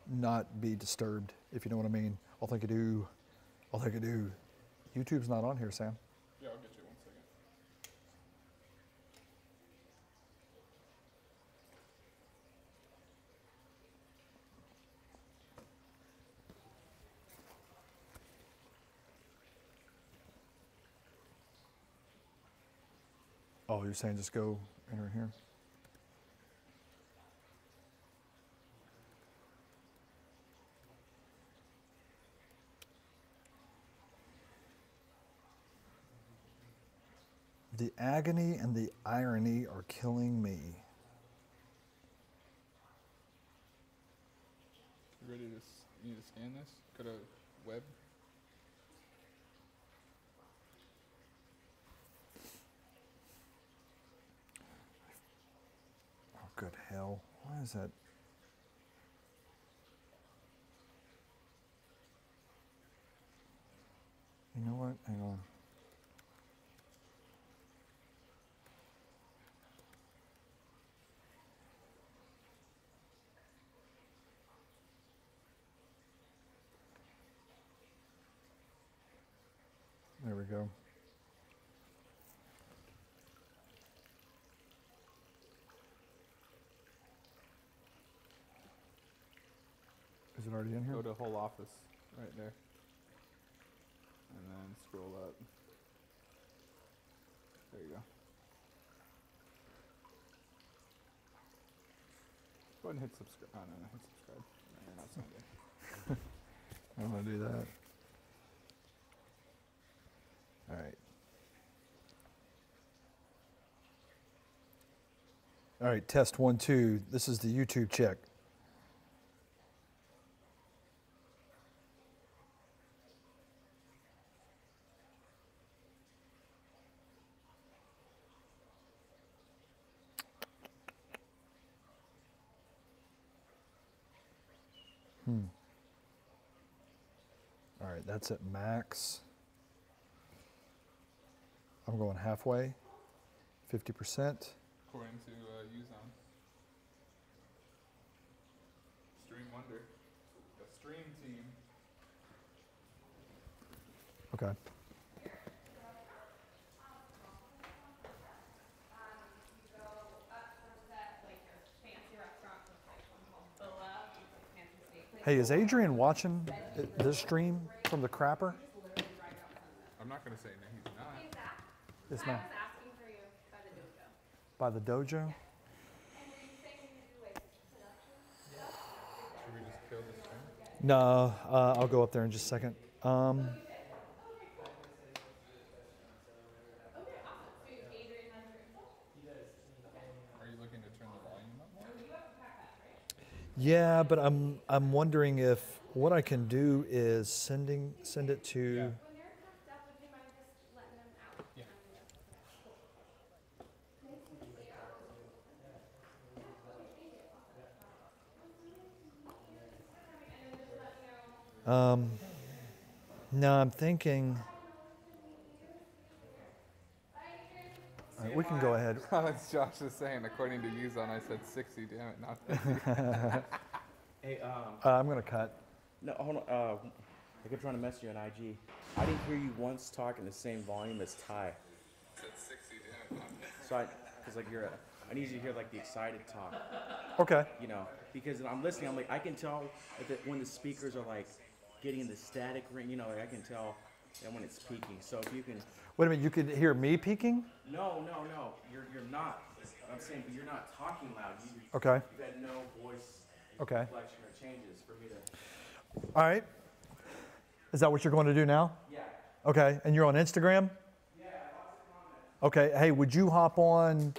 not be disturbed, if you know what I mean. I'll think I do. I'll think I do. YouTube's not on here, Sam. Yeah, I'll get you 1 second. Oh, you're saying just go enter here? The agony and the irony are killing me. You ready to, you need to scan this? Go to web. Oh, good hell. Why is that? You know what? Hang on. There we go. Is it already in here? Go to whole office right there. And then scroll up. There you go. Go ahead and hit subscribe. Oh, no, hit subscribe. No, you're not signed in. I'm going to do that. All right. All right, test 1, 2. This is the YouTube check. All right, that's at max. I'm going halfway, 50%. According to Uzon. Stream Wonder. The stream team. Okay. Hey, is Adrian watching this stream from the crapper? I'm not going to say no, he's not. It's I not. was asking for you by the dojo. By the dojo? And were you saying you do like production stuff? Should we just kill the stream? No, I'll go up there in just a second. Are you looking to turn the volume up more? Yeah, but I'm wondering if what I can do is send it to. When they're tucked up, would you mind just letting them out? Yeah. No, I'm thinking. All right, we can go ahead. As Josh is saying, according to Uzon, I said 60. Damn it, not 50. Hey, I'm gonna cut. no, hold on. I kept trying to mess you on IG. I didn't hear you once talk in the same volume as Ty. said 60. Damn it, not 50. So because like I need you to hear like the excited talk, Okay. you know, because I'm listening. I'm like, I can tell when the speakers are like getting the static ring, you know, like I can tell that when it's peaking. So if you can, Wait a minute. You could hear me peeking? no, you're not. I'm saying, but you're not talking loud. Okay. You've had no voice Okay. inflection or changes for me to. All right. Is that what you're going to do now? Yeah. Okay. And you're on Instagram? Yeah. Okay. Hey, would you hop on,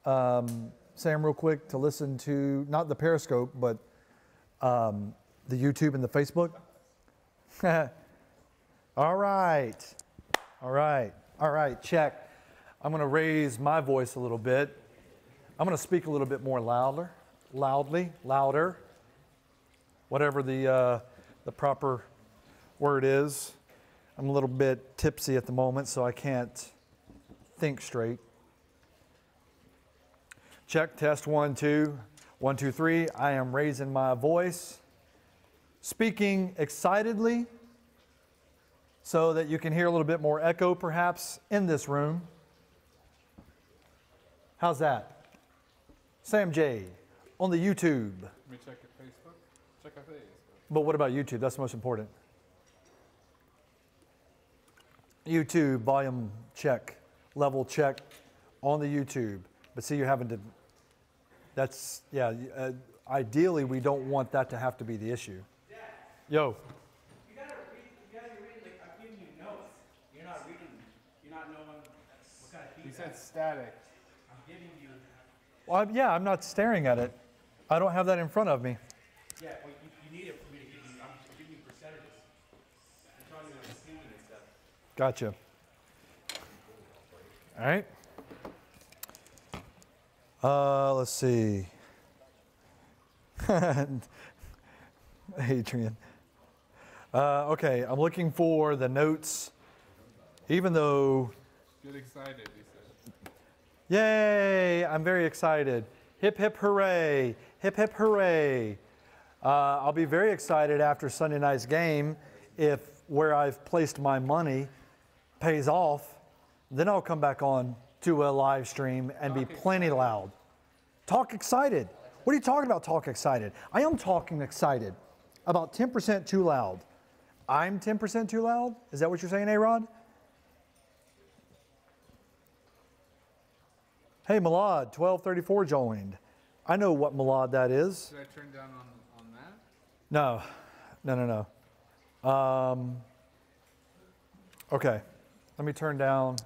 Sam, real quick to listen to not the Periscope, but the YouTube and the Facebook? All right. All right. All right. Check. I'm going to raise my voice a little bit. I'm going to speak a little bit more louder, whatever the proper word is. I'm a little bit tipsy at the moment, so I can't think straight. Check, test, 1, 2. 1, 2, 3. I am raising my voice, speaking excitedly so that you can hear a little bit more echo perhaps in this room. How's that? Sam J on the YouTube. Let me check your Facebook. Check our Facebook. But what about YouTube? That's the most important. YouTube, volume check, level check on the YouTube. But see, you're having to, that's, yeah, ideally we don't want that to have to be the issue. Yo. You gotta read, like, I'm giving you notes. You're not reading, you're not knowing what kind of He feedback. said static. I'm giving you. Well, yeah, I'm not staring at it. I don't have that in front of me. Yeah, well, you need it for me to give you, I'm giving you percentages. I'm telling you what I'm thinking and stuff. Gotcha. All right. Let's see. Adrian. Okay, I'm looking for the notes, even though, Get excited, he said. yay, I'm very excited. Hip, hip, hooray. Hip, hip, hooray. I'll be very excited after Sunday night's game if where I've placed my money pays off. Then I'll come back on to a live stream and be plenty loud. Talk excited. What are you talking about, talk excited? I am talking excited. About 10% too loud. I'm 10% too loud? Is that what you're saying, A-Rod? Hey, Malad, 1234 joined. I know what Malad that is. Should I turn down on that? No, no. Okay, let me turn down.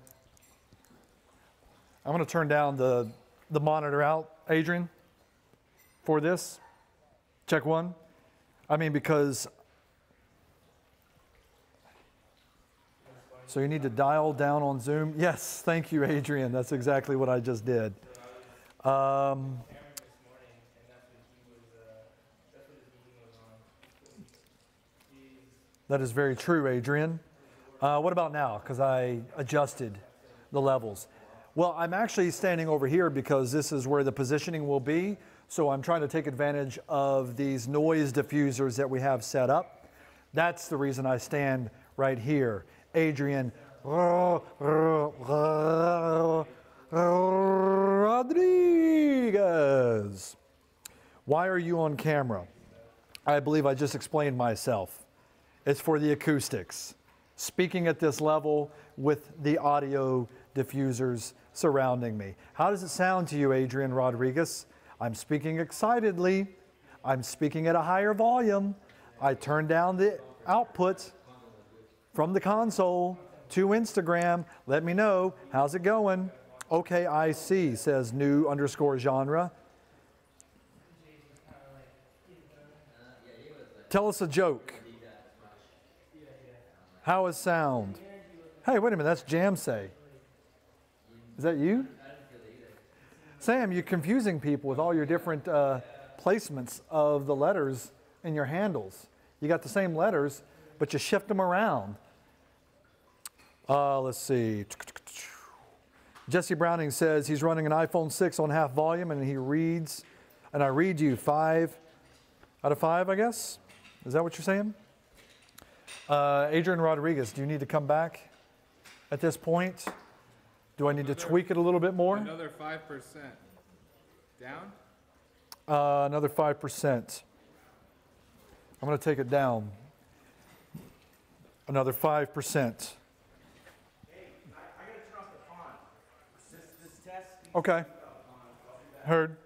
I'm going to turn down the monitor out, Adrian, for this. Check 1. I mean, because, so you need to dial down on Zoom. Yes, thank you, Adrian. That's exactly what I just did. That is very true, Adrian. What about now? Because I adjusted the levels. Well, I'm actually standing over here because this is where the positioning will be. So I'm trying to take advantage of these noise diffusers that we have set up. That's the reason I stand right here. Adrian Rodriguez. Why are you on camera? I believe I just explained myself. It's for the acoustics. Speaking at this level with the audio diffusers surrounding me. How does it sound to you, Adrian Rodriguez? I'm speaking excitedly. I'm speaking at a higher volume. I turned down the output from the console to Instagram. Let me know. How's it going? Okay, I see, says new_genre. Tell us a joke. How is sound? Hey, wait a minute, that's Jamsay. Is that you? Sam, you're confusing people with all your different placements of the letters in your handles. You got the same letters, but you shift them around. Let's see. Jesse Browning says he's running an iPhone 6 on half volume and he reads, and I read you 5 out of 5, I guess? Is that what you're saying? Adrian Rodriguez, do you need to come back at this point? Do I need to tweak it a little bit more? Another 5%. Down? Another 5%. I'm going to take it down. Another 5%. Hey, I got to turn off the font. This test. Okay. Heard.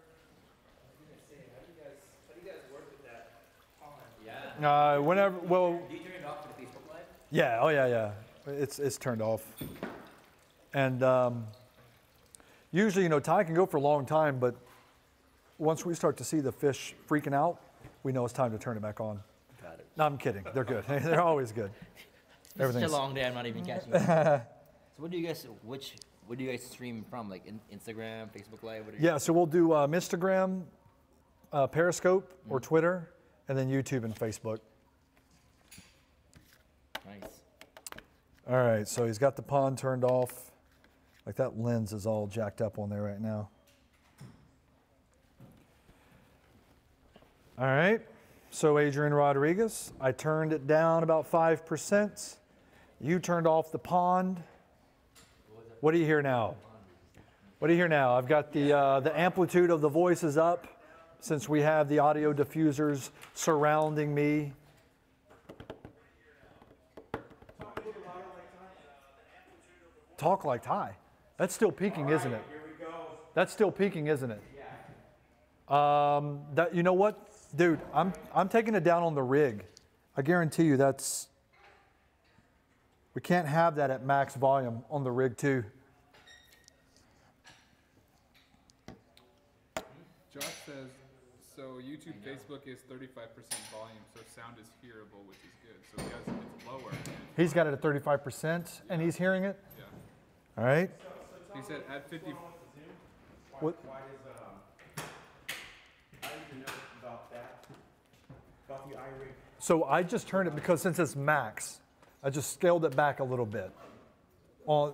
How do you guys work with that font? Whenever, well, Do you turn it off for the Facebook Live? yeah, oh yeah. It's turned off. And usually, Ty can go for a long time, but once we start to see the fish freaking out, we know it's time to turn it back on. Got it. No, I'm kidding. They're good. They're always good. It's such a Everything's- long day. I'm not even catching it. So what do you guys? What do you guys stream from? Like Instagram, Facebook Live? What are you Yeah, so we'll do Instagram, Periscope, or Twitter, and then YouTube and Facebook. Nice. All right, so he's got the pond turned off. Like that lens is all jacked up on there right now. All right, so Adrian Rodriguez, I turned it down about 5%. You turned off the pond. What do you hear now? What do you hear now? I've got the amplitude of the voice is up since we have the audio diffusers surrounding me. Talk like Ty. That's still peaking, isn't it? That's still peaking, isn't it? You know what, dude? I'm taking it down on the rig. I guarantee you that's. We can't have that at max volume on the rig too. Josh says, so YouTube, Facebook is 35% volume, so sound is hearable, which is good. So he has it's lower. He's got it at 35%, and he's hearing it. Yeah. All right. He said at 50. What? Why does I didn't know about that, about the iRig. So I just turned it because since it's max, I just scaled it back a little bit.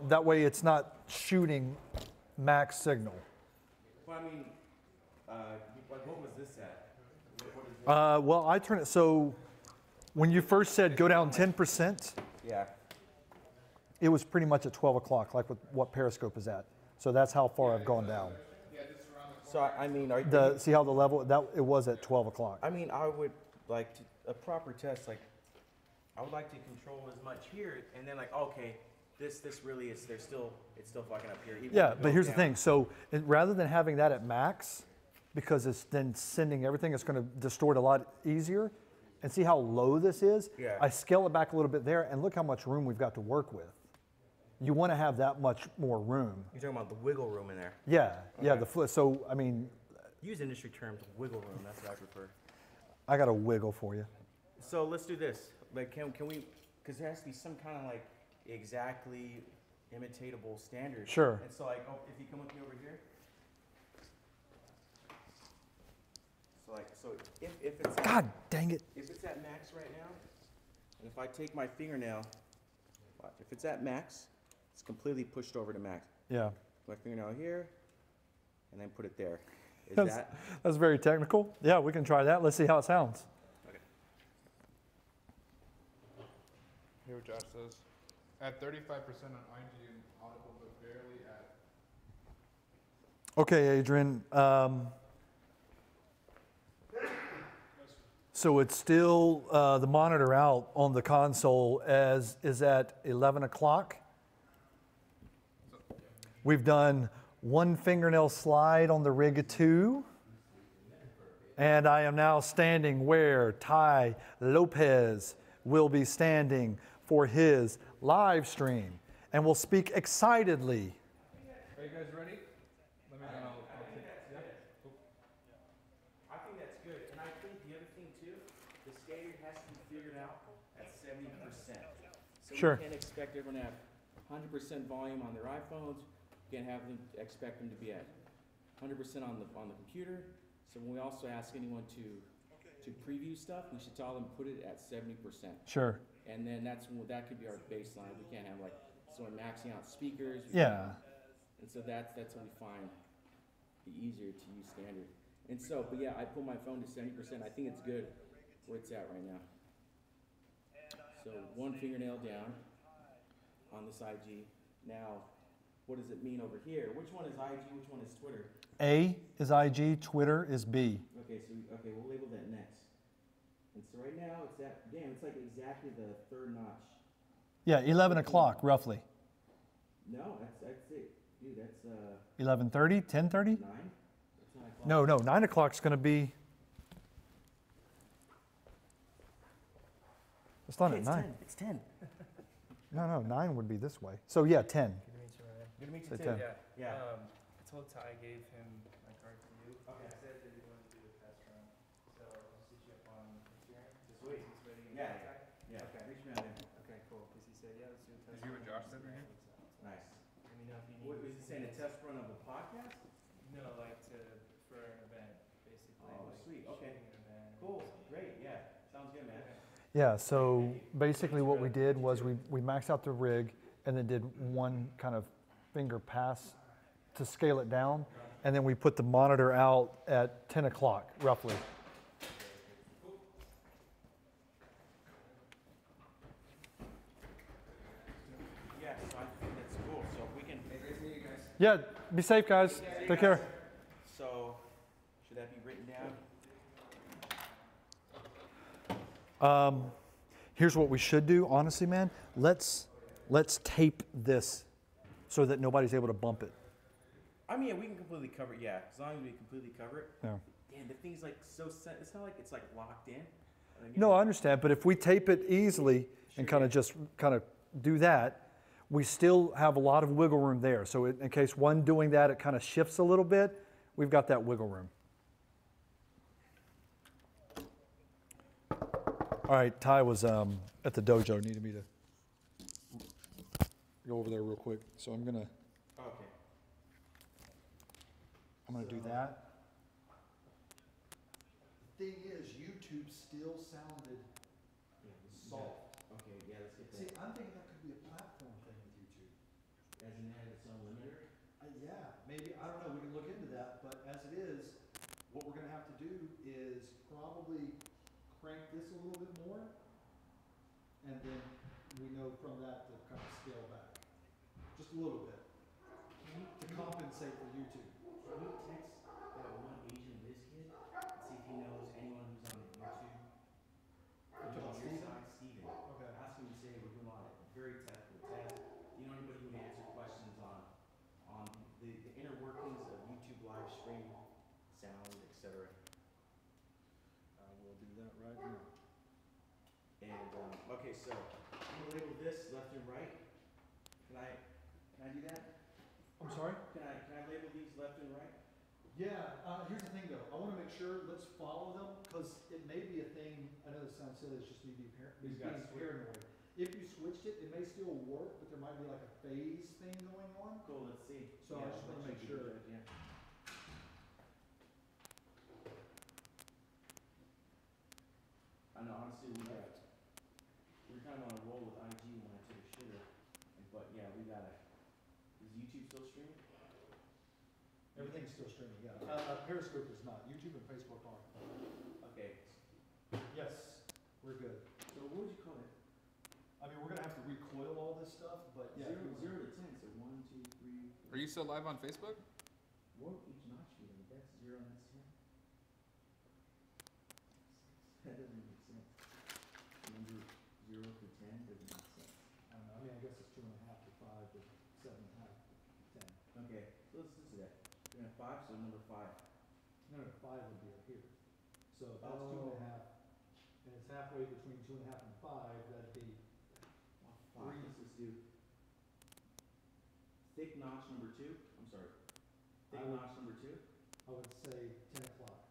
That way it's not shooting max signal. Well, I mean, what was this at? What is Well, I turned it, so when you first said go down 10%, yeah. it was pretty much at 12 o'clock, like what Periscope is at. So that's how far I've gone down. So I mean, See how the level, it was at 12 o'clock. I mean, I would like a proper test. Like, I would like to control as much here, and then like, okay, this really is. It's still fucking up here. Even Yeah, if it but goes here's the down. thing. So rather than having that at max, because it's then sending everything, it's going to distort a lot easier. And see how low this is? Yeah. I scale it back a little bit there, and look how much room we've got to work with. You want to have that much more room. You're talking about the wiggle room in there. Yeah, yeah. Okay. So I mean, Use industry terms, wiggle room. That's what I prefer. I got a wiggle for you. So let's do this. Like, can we? Because there has to be some kind of like exactly imitatable standard. Sure. And so like, if you come with me over here. So like, if it's God dang it. if it's at max right now, and if I take my fingernail, watch, if it's at max, it's completely pushed over to max. Yeah. My fingernail here, and then put it there. Is That's, that? that's very technical. Yeah, we can try that. Let's see how it sounds. Here what Josh says. At 35% on IG and Audible, but barely at. Okay, Adrian. So it's still the monitor out on the console is at 11 o'clock. We've done one fingernail slide on the rig 2. And I am now standing where Ty Lopez will be standing for his live stream. And will speak excitedly. Are you guys ready? Let me know. I think that's good, and I think the other thing too, the standard has to be figured out at 70%. So Sure. we can't expect everyone to have 100% volume on their iPhones. We can't expect them to be at 100% on the computer. So when we also ask anyone to preview stuff, we should tell them put it at 70%. Sure. And then that could be our baseline. We can't have like someone maxing out speakers. Yeah. And so that's what we find the easier to use standard. And so, but yeah, I put my phone to 70%. I think it's good where it's at right now. So one fingernail down on this IG. Now, what does it mean over here? Which one is IG? Which one is Twitter? A is IG, Twitter is B. Okay, we'll label that next. And so right now it's at, damn, it's like exactly the third notch. Yeah, 11 o'clock roughly. No, that's it. Dude, that's 11:30, 10:30? 9? That's 9 o'clock. No, 9 o'clock's going to be. It's not at 9. It's 10. No, 9 would be this way. So yeah, 10. Good to meet you, Say too. 10. Yeah. Yeah. I told Ty I gave him my card to you. Okay. I said that he wanted to do a test run. So I'll set you up on Instagram. Sweet. He's ready. Yeah. Yeah. Okay. Reach me out there. Okay, cool. Because he said, yeah, let's do a test Is you run. and Josh sitting right here? Nice. Let me know if you need What was he saying? A test run of a podcast? No, like for an event, basically. Oh, like sweet. Okay. shooting an event. Cool. Great. Yeah. Sounds good, man. Yeah, so basically what we did was we maxed out the rig and then did one kind of finger pass to scale it down, and then we put the monitor out at 10 o'clock, roughly. Yeah, so I think that's cool. So if we can. Yeah, be safe, guys. Take care. So, should that be written down? Here's what we should do, honestly, man. Let's tape this so that nobody's able to bump it. I mean, yeah, we can completely cover it. Yeah, as long as we completely cover it. Yeah. Damn, the thing's like so set. It's not like it's like locked in. No, I understand, but if we tape it easily and kind of just kind of do that, we still have a lot of wiggle room there. So in case one doing that, it kind of shifts a little bit, we've got that wiggle room. All right, Ty was at the dojo, needed me to go over there real quick. So I'm gonna do that. The thing is, YouTube still sounded soft. Okay, yeah, let's get See, I'm thinking that could be a platform thing with YouTube. As in it has its own limiter? Yeah, maybe, I don't know, we can look into that, but as it is, what we're gonna have to do is probably crank this a little bit more, and then we know from that to kind of scale back, just a little bit, to compensate for YouTube. Can we text that one Asian whiz kid and see if he knows anyone who's on YouTube? Talking about On your Steven? side, Steven. Okay. Ask him to say we're doing a very technical test. Do you know anybody who would answer questions on the inner workings of YouTube live stream, sound, etc.? I will do that right now. And okay, so I'm gonna label this left and right. Can I do that? I'm sorry? Can I label these left and right? Yeah, here's the thing though, I wanna make sure, let's follow them, because it may be a thing, I know this sounds silly, it's just me being These guys switch. paranoid. If you switched it, it may still work, but there might be like a phase thing going on. Cool, let's see. So I just wanna that make should be sure. good, yeah. I know, honestly, we're kind of on a roll with IG when I took a shitter, but yeah, we gotta. Is YouTube still streaming? Everything's still streaming, yeah. Periscope is not, YouTube and Facebook are. Okay, Yes, we're good. so what would you call it? I mean, we're gonna have to recoil all this stuff, but yeah. Zero to 10, so 1, 2, 3. Are you still live on Facebook? What each notch feeling? That's 0 and that's 10. That doesn't make sense. Number 0 to 10 doesn't make sense. I don't know, I mean, I guess it's 2.5 to 5 to 7.5 to 10. Okay, so let's do that. We're gonna have 5, so number 5. No, 5 would be up here. So if that's 2.5, and it's halfway between 2.5 and 5, that'd be, Three. Let's just do thick notch number 2. I'm sorry. Thick I would- notch number 2. I would say 10 o'clock.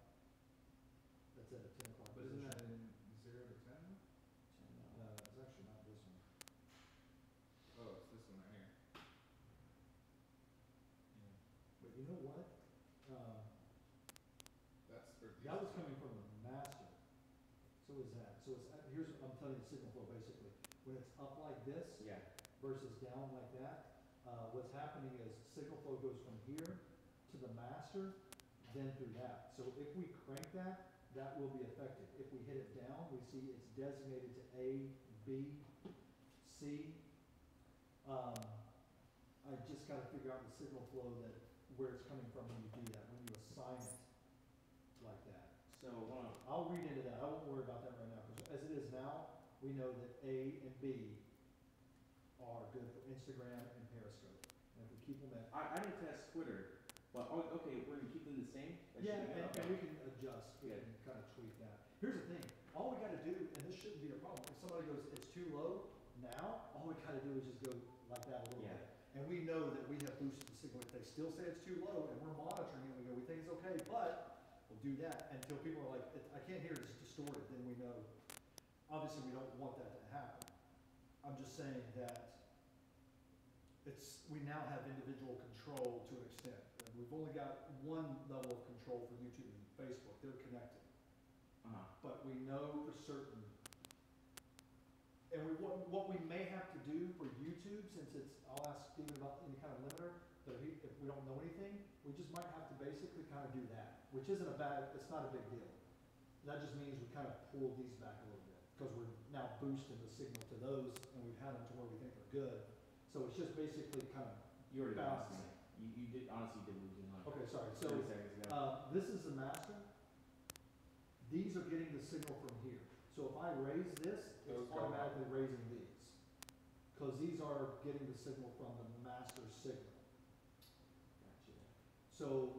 That's at a 10 o'clock But isn't that position. in 0 to 10? No, it's actually not this one. Oh, it's this one right here. Yeah. But you know what? That's for That was coming from the master. So is that. So it's, here's, I'm telling you the signal flow basically. When it's up like this Yeah. versus down like that, what's happening is signal flow goes from here to the master, then through that. So if we crank that, that will be affected. If we hit it down, we see it's designated to A, B, C. I just gotta figure out the signal flow that, where it's coming from when you do that, when you assign it like that. So, hold on. I'll read into that, I won't worry about that right now, because as it is now, we know that A and B are good for Instagram and Periscope. And if we keep them at, I didn't test Twitter, but okay, we're gonna keep them the same? That yeah, should be good? and Okay. we can adjust, we can kind of tweak that. Here's the thing, all we gotta do, and this shouldn't be a problem, if somebody goes, it's too low, now, all we gotta do is just go like that a little Yeah. bit. And we know that we have boosted the signal, if they still say it's too low, and we're monitoring it, we go, we think it's okay, but we'll do that until people are like, I can't hear it, it's distorted, then we know. Obviously, we don't want that to happen. I'm just saying that we now have individual control to an extent. We've only got one level of control for YouTube and Facebook, they're connected. Uh-huh. But we know for certain, and we what we may have to do for YouTube, since I'll ask Steven about any kind of limiter, but if we don't know anything, we just might have to basically kind of do that, which isn't it's not a big deal. That just means we kind of pull these back a little bit, because we're now boosting the signal to those, and we've had them to where we think they're good. So it's just basically kind of You already balancing. You did, honestly, you did lose in line. Okay, sorry. So 30 seconds ago. this is the master. These are getting the signal from here. So if I raise this, it's Those go automatically raising these. Because these are getting the signal from the master signal. Gotcha. So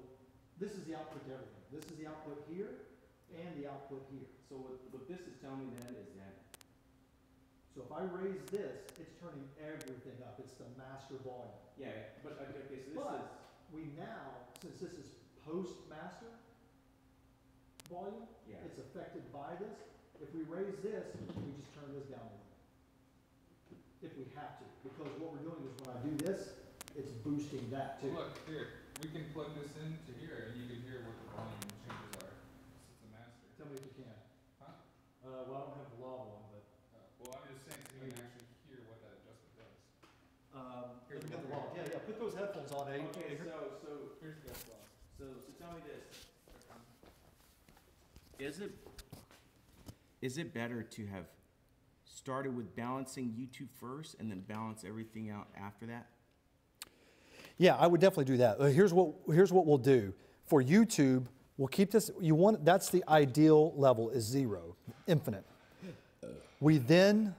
this is the output to everything. This is the output here and the output here. So what this is telling me then is that, So if I raise this, it's turning everything up. It's the master volume. yeah, but okay, so this But we now, since this is post-master volume, yeah. it's affected by this. If we raise this, we just turn this down a little. If we have to, because what we're doing is when I do this, it's boosting that too. Look, here, we can plug this into here and you can hear what the volume changes are. It's a master. Tell me if you can. Huh? Well, I don't have the law one, but. Well, I'm just saying, so you can actually hear what that adjustment does. Let me get the law. Yeah, put those headphones on, Abe. Okay, so Here's the best law. So tell me this. Is it better to have started with balancing YouTube first and then balance everything out after that? Yeah, I would definitely do that. Here's what we'll do. For YouTube, we'll keep this, that's the ideal level is 0, infinite. We then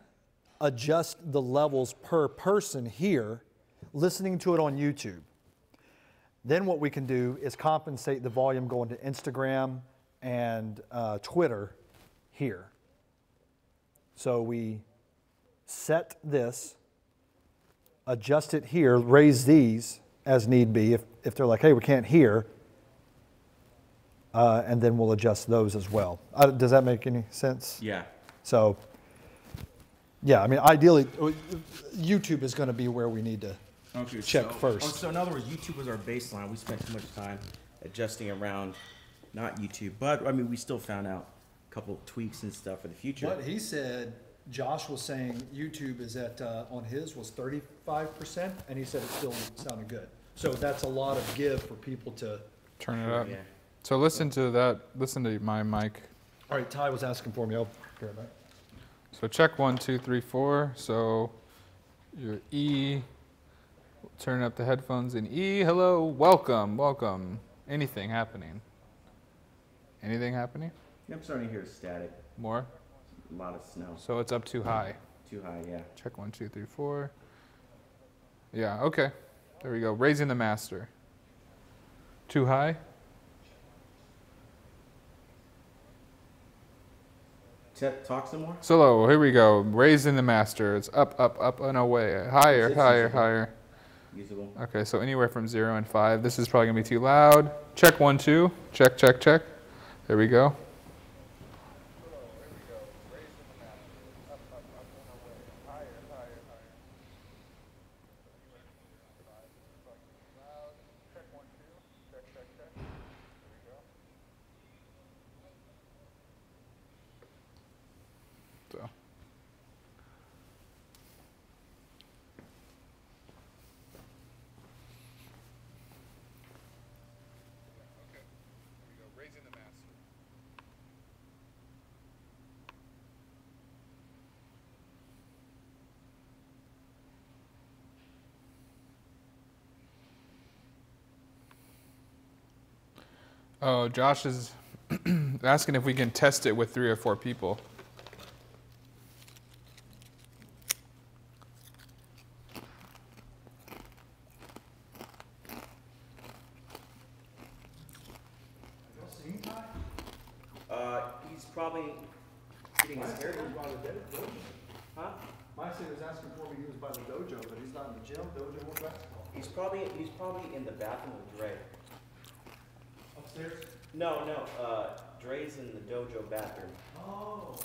adjust the levels per person here, listening to it on YouTube. Then what we can do is compensate the volume going to Instagram and Twitter here. So we set this, adjust it here, raise these as need be if they're like, hey, we can't hear, and then we'll adjust those as well. Does that make any sense? Yeah. So, yeah, I mean, ideally, YouTube is going to be where we need to check first. So in other words, YouTube was our baseline. We spent too much time adjusting around, not YouTube, but I mean, we still found out a couple tweaks and stuff for the future. What he said, Josh was saying YouTube is at, on his was 35%, and he said it still sounded good. So that's a lot of give for people to. Turn it up. Yeah. So listen to that, listen to my mic. All right, Ty was asking for me. I'll hear it back. So check 1, 2, 3, 4. So your E, turn up the headphones in E. Hello, welcome, welcome. Anything happening? Anything happening? I'm starting to hear static. More? A lot of snow. So it's up too high. Too high, yeah. Check 1, 2, 3, 4. Yeah, okay. There we go. Raising the master. Too high? Talk some more? So low. Here we go. Raising the master. It's up, up, up, and away. Higher, It's higher, usable. higher. Usable. Okay, so anywhere from 0 and 5. This is probably going to be too loud. Check 1, 2. Check, check, check. There we go. So. Raising the master. Oh, Josh is asking if we can test it with 3 or 4 people. He's probably getting his hair done. Huh? My son was asking for me, he was by the dojo, but he's not in the gym, dojo, or basketball. He's probably in the bathroom with Dre. Upstairs? No, Dre's in the dojo bathroom. Oh.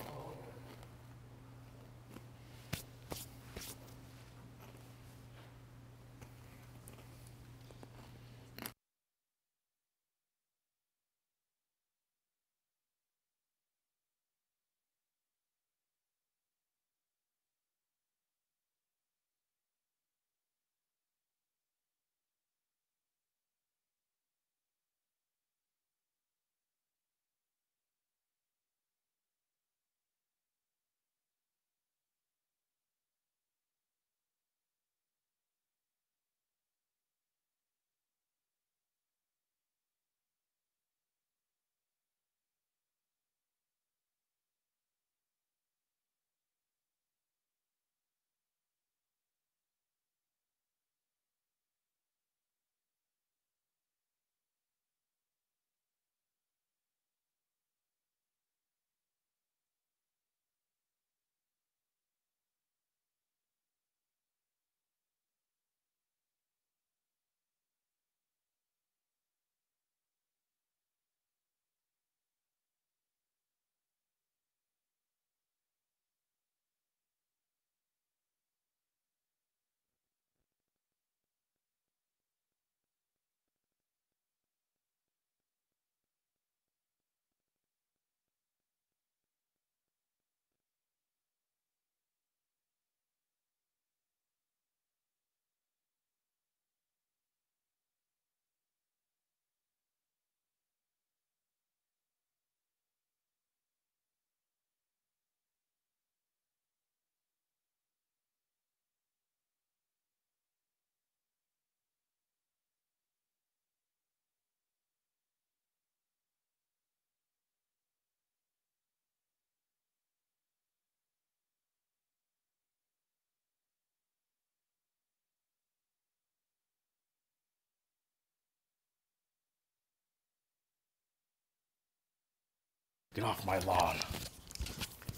Get off my lawn.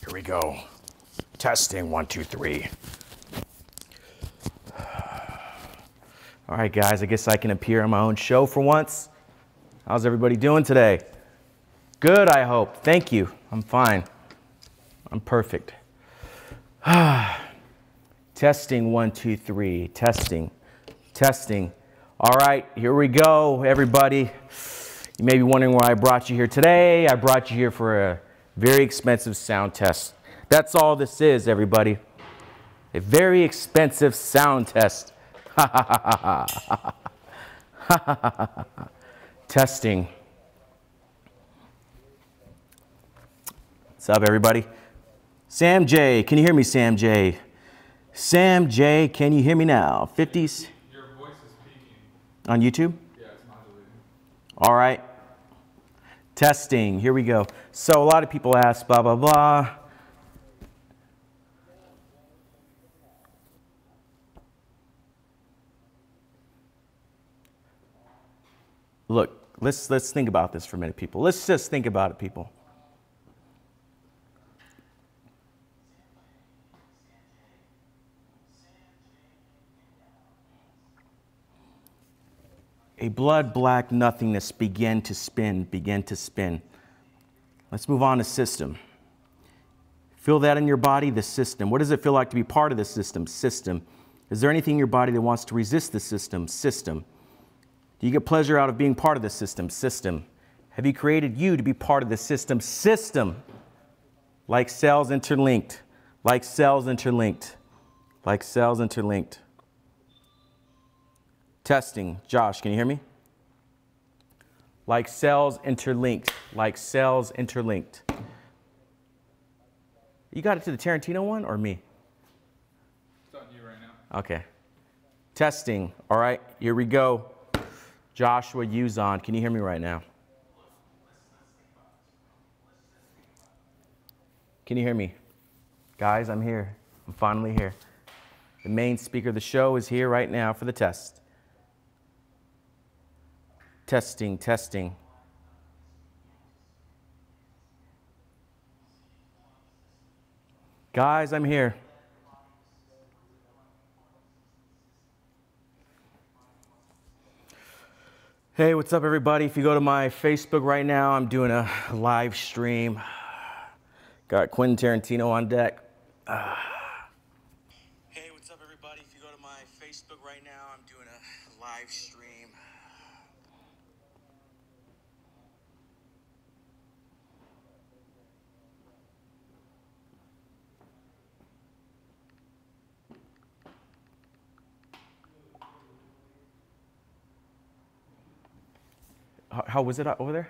Here we go. Testing, 1, 2, 3. All right, guys, I guess I can appear on my own show for once. How's everybody doing today? Good, I hope. Thank you. I'm fine. I'm perfect. Testing, 1, 2, 3. Testing, testing. All right, here we go, everybody. You may be wondering why I brought you here today. I brought you here for a very expensive sound test. That's all this is, everybody. A very expensive sound test. Testing. What's up, everybody? Sam J, can you hear me, Sam J? Sam J, can you hear me now? 50s? Your voice is peaking. On YouTube? Yeah, it's modulating. All right. Testing. Here we go. So a lot of people ask, blah, blah, blah. Look, let's think about this for a minute, people. Let's just think about it, people. A blood black nothingness began to spin, began to spin. Let's move on to system. Feel that in your body, the system. What does it feel like to be part of the system? System. Is there anything in your body that wants to resist the system? System. Do you get pleasure out of being part of the system? System. Have you created you to be part of the system? System. Like cells interlinked. Like cells interlinked. Like cells interlinked. Testing. Josh, can you hear me? Like cells interlinked. Like cells interlinked. You got it to the Tarantino one or me? It's on you right now. Okay. Testing. All right, here we go. Joshua Uzon, can you hear me right now? Can you hear me? Guys, I'm here. I'm finally here. The main speaker of the show is here right now for the test. Testing, testing. Guys, I'm here. Hey, what's up, everybody? If you go to my Facebook right now, I'm doing a live stream. Got Quentin Tarantino on deck. Hey, what's up, everybody? If you go to my Facebook right now, I'm doing a live stream. How was it over there?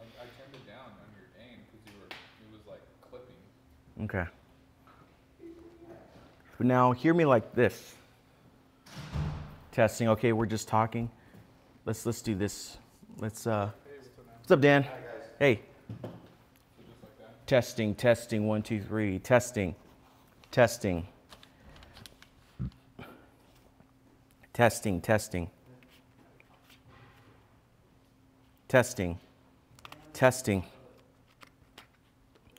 I turned it down on your aim because it was like clipping. Okay. But now hear me like this. Testing. Okay, we're just talking. Let's do this. What's up, Dan? Hi, guys. Hey. So just like that. Testing, testing, 1, 2, 3. Testing, testing. Testing, testing. Testing, testing,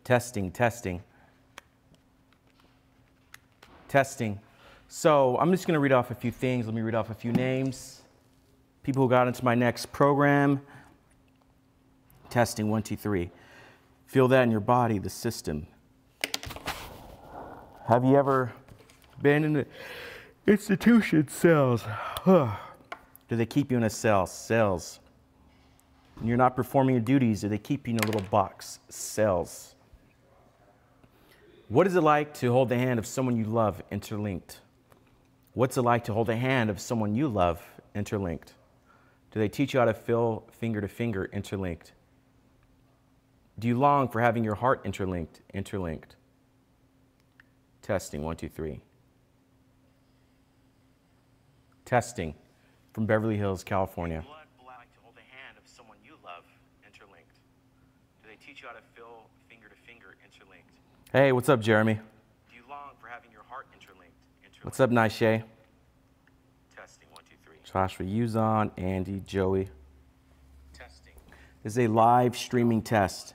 testing, testing, testing. So I'm just going to read off a few things. Let me read off a few names. People who got into my next program. Testing, 1, 2, 3. Feel that in your body, the system. Have you ever been in the institution? Cells. Do they keep you in a cell? Cells. When you're not performing your duties, do they keep you in a little box? Cells. What is it like to hold the hand of someone you love interlinked? What's it like to hold the hand of someone you love interlinked? Do they teach you how to feel finger to finger interlinked? Do you long for having your heart interlinked? Interlinked. Testing, 1, 2, 3. Testing from Beverly Hills, California. Teach you how to feel finger to finger interlinked. Hey, what's up, Jeremy? Do you long for having your heart interlinked? What's up, Nishay? Testing, 1, 2, 3. Joshua Uzon, Andy, Joey. Testing. This is a live streaming test.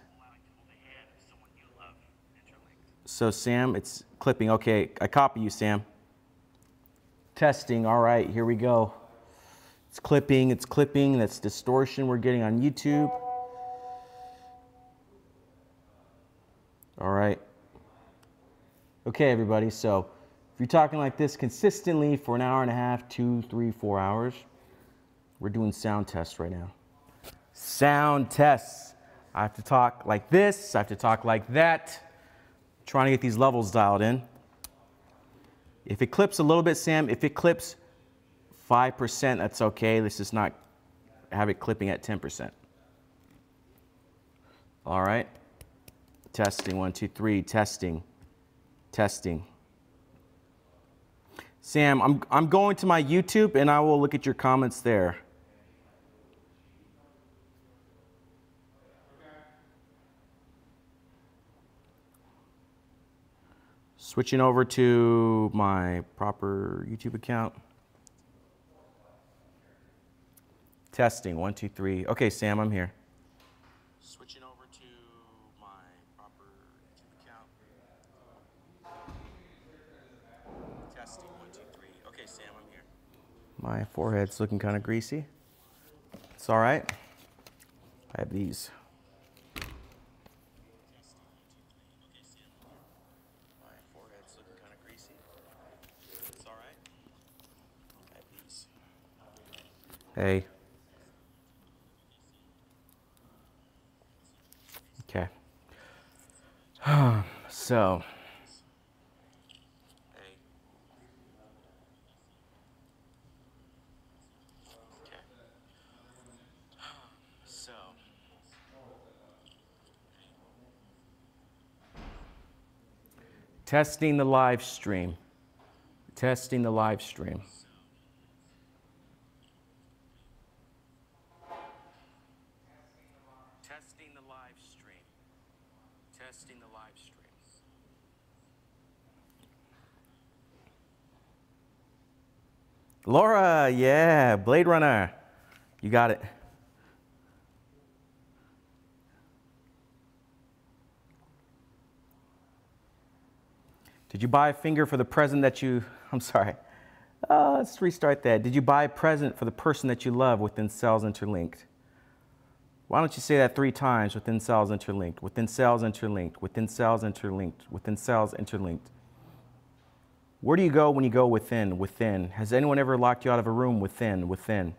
So Sam, it's clipping. Okay, I copy you, Sam. Testing, all right, here we go. It's clipping, that's distortion we're getting on YouTube. All right. Okay, everybody, so if you're talking like this consistently for an hour and a half, 2, 3, 4 hours, we're doing sound tests right now. Sound tests. I have to talk like this, I have to talk like that. Trying to get these levels dialed in. If it clips a little bit, Sam, if it clips 5%, that's okay. Let's just not have it clipping at 10%. All right. Testing, 1, 2, 3, testing, testing. Sam, I'm going to my YouTube and I will look at your comments there. Switching over to my proper YouTube account. Testing, 1, 2, 3. Okay, Sam, I'm here. Switching over to my proper YouTube account. Testing, 1, 2, 3. Okay, Sam, I'm here. My forehead's looking kind of greasy. It's all right. I have these. Hey. Okay. So. Hey. Okay. So. Testing the live stream. Testing the live stream. Testing the live stream. Laura, yeah, Blade Runner. You got it. Did you buy a finger for the present that you, I'm sorry. Let's restart that. Did you buy a present for the person that you love within Cells Interlinked? Why don't you say that 3 times within Cells Interlinked, within Cells Interlinked, within Cells Interlinked, within Cells Interlinked? Where do you go when you go within, within? Has anyone ever locked you out of a room within, within?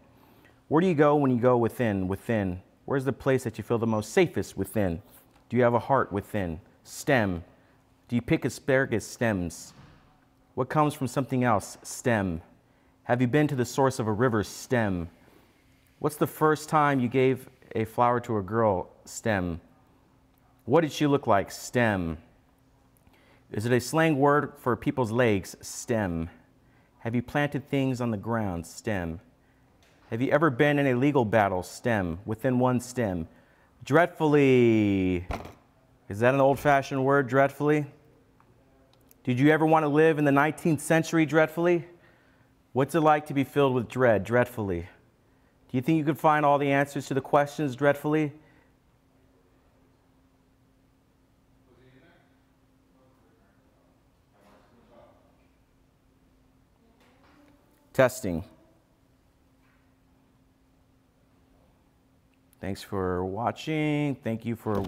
Where do you go when you go within, within? Where's the place that you feel the most safest within? Do you have a heart within? Stem. Do you pick asparagus stems? What comes from something else? Stem. Have you been to the source of a river? Stem. What's the first time you gave a flower to a girl? Stem. What did she look like? Stem. Is it a slang word for people's legs? Stem. Have you planted things on the ground? Stem. Have you ever been in a legal battle? Stem. Within one stem. Dreadfully. Is that an old-fashioned word, dreadfully? Did you ever want to live in the 19th century, dreadfully? What's it like to be filled with dread, dreadfully? Do you think you could find all the answers to the questions, dreadfully? Testing. Thanks for watching. Thank you for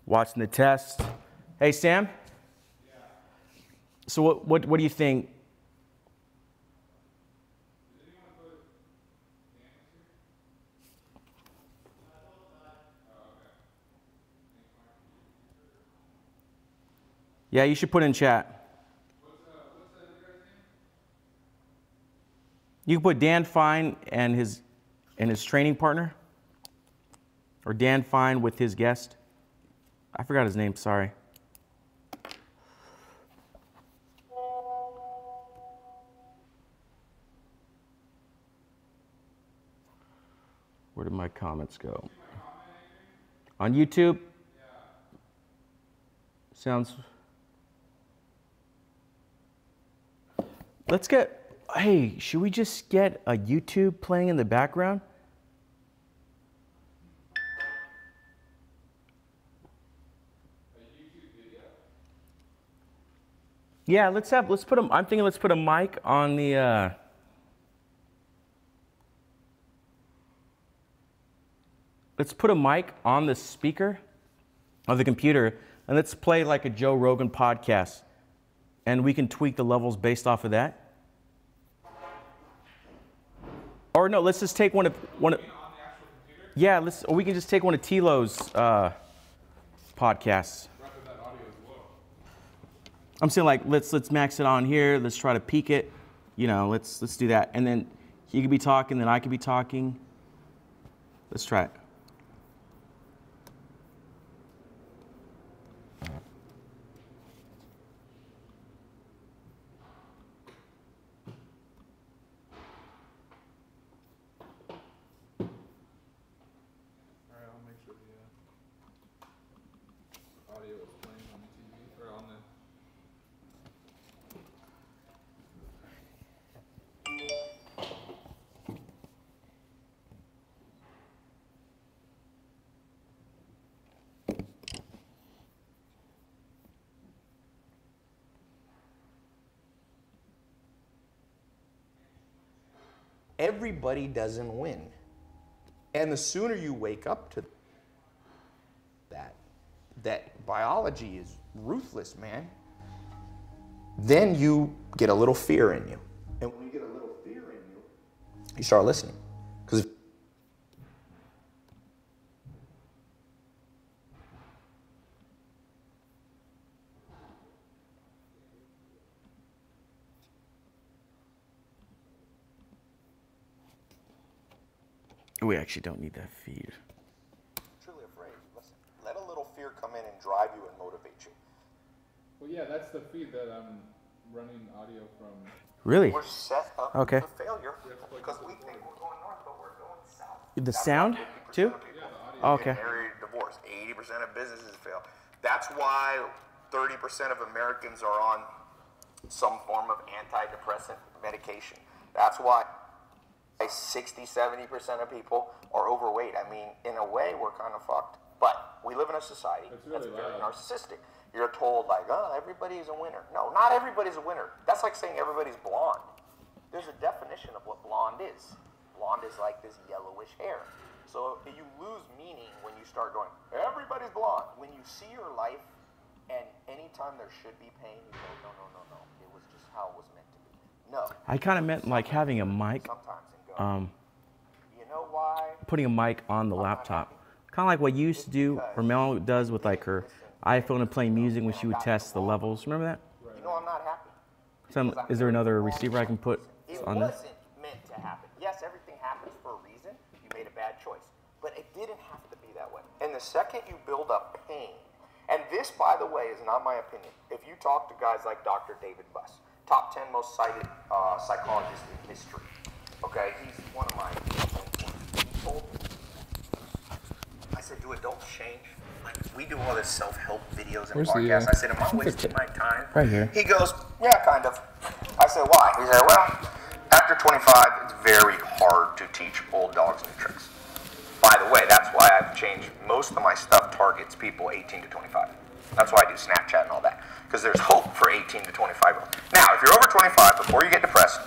watching the test. Hey, Sam? Yeah. So what do you think? Yeah, you should put in chat. You can put Dan Fine and his training partner, or Dan Fine with his guest. I forgot his name, sorry. Where did my comments go? On YouTube? Sounds... Let's get, hey, should we just get a YouTube playing in the background? Yeah, let's put a, I'm thinking let's put a mic on the, let's put a mic on the speaker of the computer, and let's play like a Joe Rogan podcast, and we can tweak the levels based off of that. Or no, let's just take one of, yeah, or we can just take one of Tilo's podcasts. I'm saying like let's max it on here. Let's try to peak it. You know, let's do that. And then he could be talking, then I could be talking. Let's try it. Everybody doesn't win. And the sooner you wake up to that biology is ruthless, man, then you get a little fear in you. And when you get a little fear in you, you start listening. Because we actually don't need that feed. truly afraid, listen, let a little fear come in and drive you and motivate you. Well, yeah, that's the feed that I'm running audio from. Really? We're set up Okay. for failure because we think we're going north, but we're going south. The sound too? Okay. Married, divorced. 80% of businesses fail. That's why 30% of Americans are on some form of antidepressant medication. That's why 60-70% of people are overweight. I mean, in a way, we're kind of fucked. But we live in a society that's very narcissistic. You're told, like, oh, everybody's a winner. No, not everybody's a winner. That's like saying everybody's blonde. There's a definition of what blonde is. Blonde is like this yellowish hair. So you lose meaning when you start going, everybody's blonde. When you see your life, and anytime there should be pain, you go, no. It was just how it was meant to be. No. I kind of meant like having a mic, Sometimes and go, you know why? putting a mic on the laptop. Kind of like what you used to do, or Mel does with like her iPhone and playing music when she would test the levels. Remember that? You know I'm not happy. Is there another receiver I can put on this? It wasn't meant to happen. Yes, everything happens for a reason. You made a bad choice. But it didn't have to be that way. And the second you build up pain, and this, by the way, is not my opinion. If you talk to guys like Dr. David Buss, top 10 most cited psychologist in history, okay, he's one of my mentors. He told me, I said, do adults change? Like, we do all this self-help videos and podcasts. I said, am I wasting my time? Right here. He goes, yeah, kind of. I said, why? He said, well, after 25, it's very hard to teach old dogs new tricks. By the way, that's why I've changed most of my stuff targets people 18 to 25. That's why I do Snapchat and all that. Because there's hope for 18 to 25-year-olds. Now, if you're over 25, before you get depressed,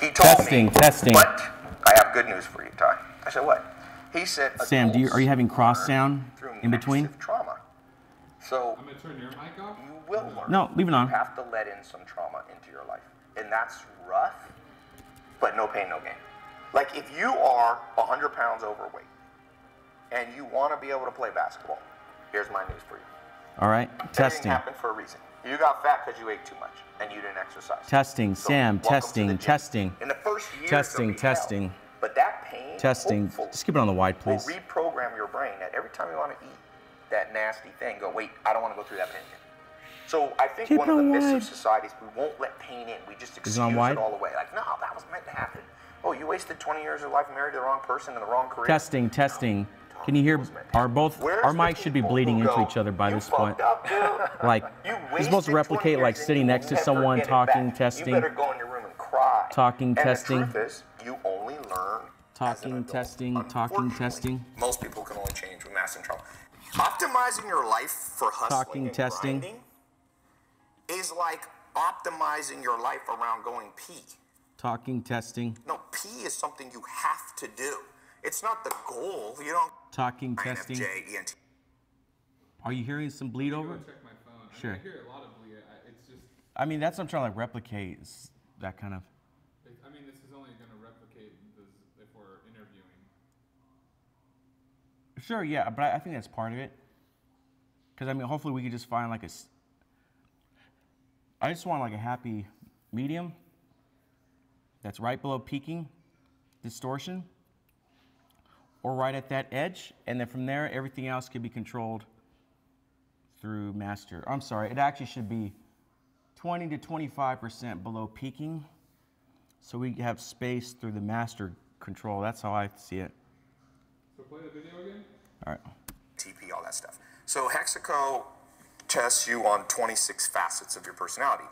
he told me, but I have good news for you, Ty. I said, what? He said, Sam, are you having cross sound in between? Trauma. So I'm going to turn your mic off? you will learn. No, leave it on. You have to let in some trauma into your life. And that's rough, but no pain, no gain. Like if you are 100 pounds overweight and you want to be able to play basketball, here's my news for you. All right, testing. Everything happened for a reason. You got fat because you ate too much and you didn't exercise. Testing, So Sam, welcome to the testing, gym. testing. In the first year, Testing, testing. But that pain, Testing. hopefully, Just keep it on the wide, will please. reprogram your brain that every time you want to eat that nasty thing, go, wait, I don't want to go through that pain again. So I think Keep one it of the on myths wide. of society is we won't let pain in. We just excuse on it wide? all away. Like, no, that was meant to happen. Oh, you wasted 20 years of your life married to the wrong person in the wrong career. Testing, testing. Can you hear? Our mics should be bleeding into each other by this point. Like you're supposed to replicate like sitting next to someone, talking, testing. You better go in your room and cry. Talking, and testing. The truth is, you only learn. Talking, testing, talking, testing. Most people can only change with massive trauma. Optimizing your life for hustling Talking, and testing. grinding is like optimizing your life around going pee. Talking, testing. No, pee is something you have to do. It's not the goal. You don't. Talking, testing. INFJ, ENT. Are you hearing some bleed Go over? check my phone. Sure. I hear a lot of bleed. It's just. I mean, that's what I'm trying to like replicate. Is that kind of. I mean, this is only going to replicate this if we're interviewing. Sure, yeah, but I think that's part of it. Because, I mean, hopefully we could just find like I just want like a happy medium that's right below peaking distortion or right at that edge. And then from there, everything else can be controlled through master. I'm sorry, it actually should be 20 to 25% below peaking. So we have space through the master control. That's how I see it. So play the video again? All right. TP, all that stuff. So Hexaco tests you on 26 facets of your personality.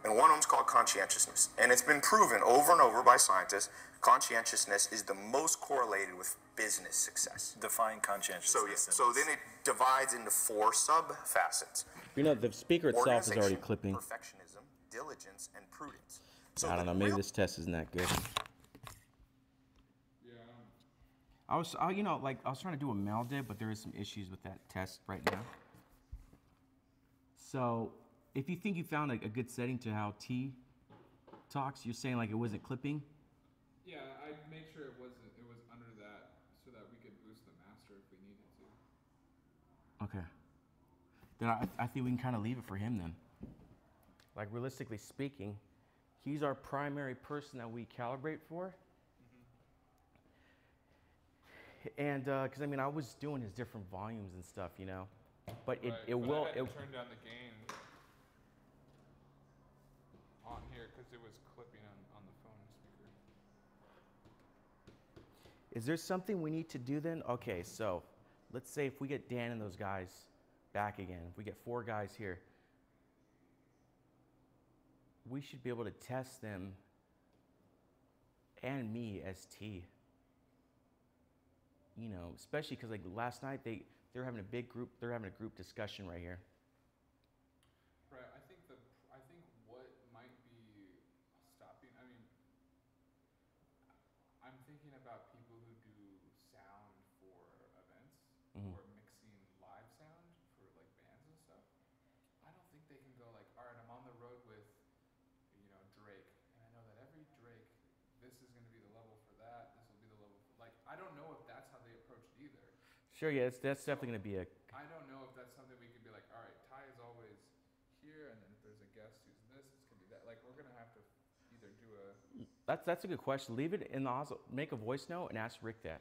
And one of them's called conscientiousness. And it's been proven over and over by scientists, conscientiousness is the most correlated with business success. Define conscientiousness. So then it divides into 4 sub-facets. You know, the speaker itself is already Organization, clipping. perfectionism, diligence, and prudence. So I don't know, maybe this test isn't that good. Yeah. I was trying to do a Maldib, but there is some issues with that test right now. So, if you think you found a good setting to how T talks, you're saying like it wasn't clipping? Yeah, I made sure it was under that so that we could boost the master if we needed to. Okay. Then I think we can kind of leave it for him then. Like realistically speaking, he's our primary person that we calibrate for. And because I mean, I was doing his different volumes and stuff, you know, but Right, it will. I had to turn down the gain on here because it was clipping on the phone speaker. Is there something we need to do then? Okay, so let's say if we get Dan and those guys back again, if we get 4 guys here, we should be able to test them and me as T. You know, especially because like last night they're having a group discussion right here. Right. I think what might be stopping. I mean, I'm thinking about people who do sound for events or mixing live sound for like bands and stuff. I don't think they can go like, all right, I'm on the road with, Drake, and I know that every Drake, this is going to be the level for that. This will be the level for like. I don't know if that's how they approach it either. Sure, yeah, that's definitely going to be a. I don't know if that's something we could be like, all right, Ty is always here, and then if there's a guest who's this, it's gonna be that. Like we're gonna have to either do a. That's a good question. Leave it in the make a voice note and ask Rick that.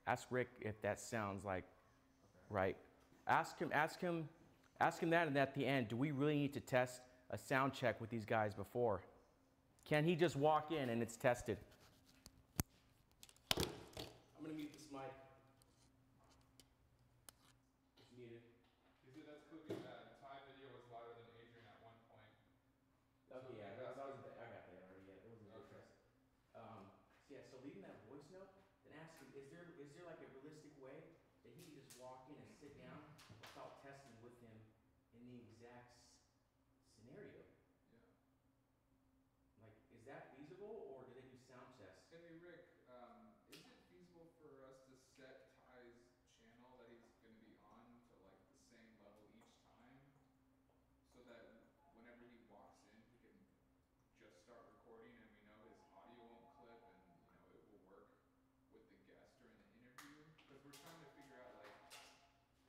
Ask Rick if that sounds like right. Ask him that, and at the end, do we really need to test a sound check with these guys before? Can he just walk in and it's tested? I'm gonna mute this mic. It's muted. You see, that's clipping bad. Ty video was louder than Adrian at one point. Okay, yeah, that was I got that already. Yeah, it was a good test. So leaving that voice note, then ask him, is there like a realistic way that he can just walk in and sit down without testing with him in the exact scenario? Yeah. Like, is that feasible, or do they do sound tests? Hey Rick, is it feasible for us to set Ty's channel that he's gonna be on to like the same level each time, so that whenever he walks in, he can just start recording, and we know his audio won't clip, and it will work with the guest during the interview? Because we're trying to figure out like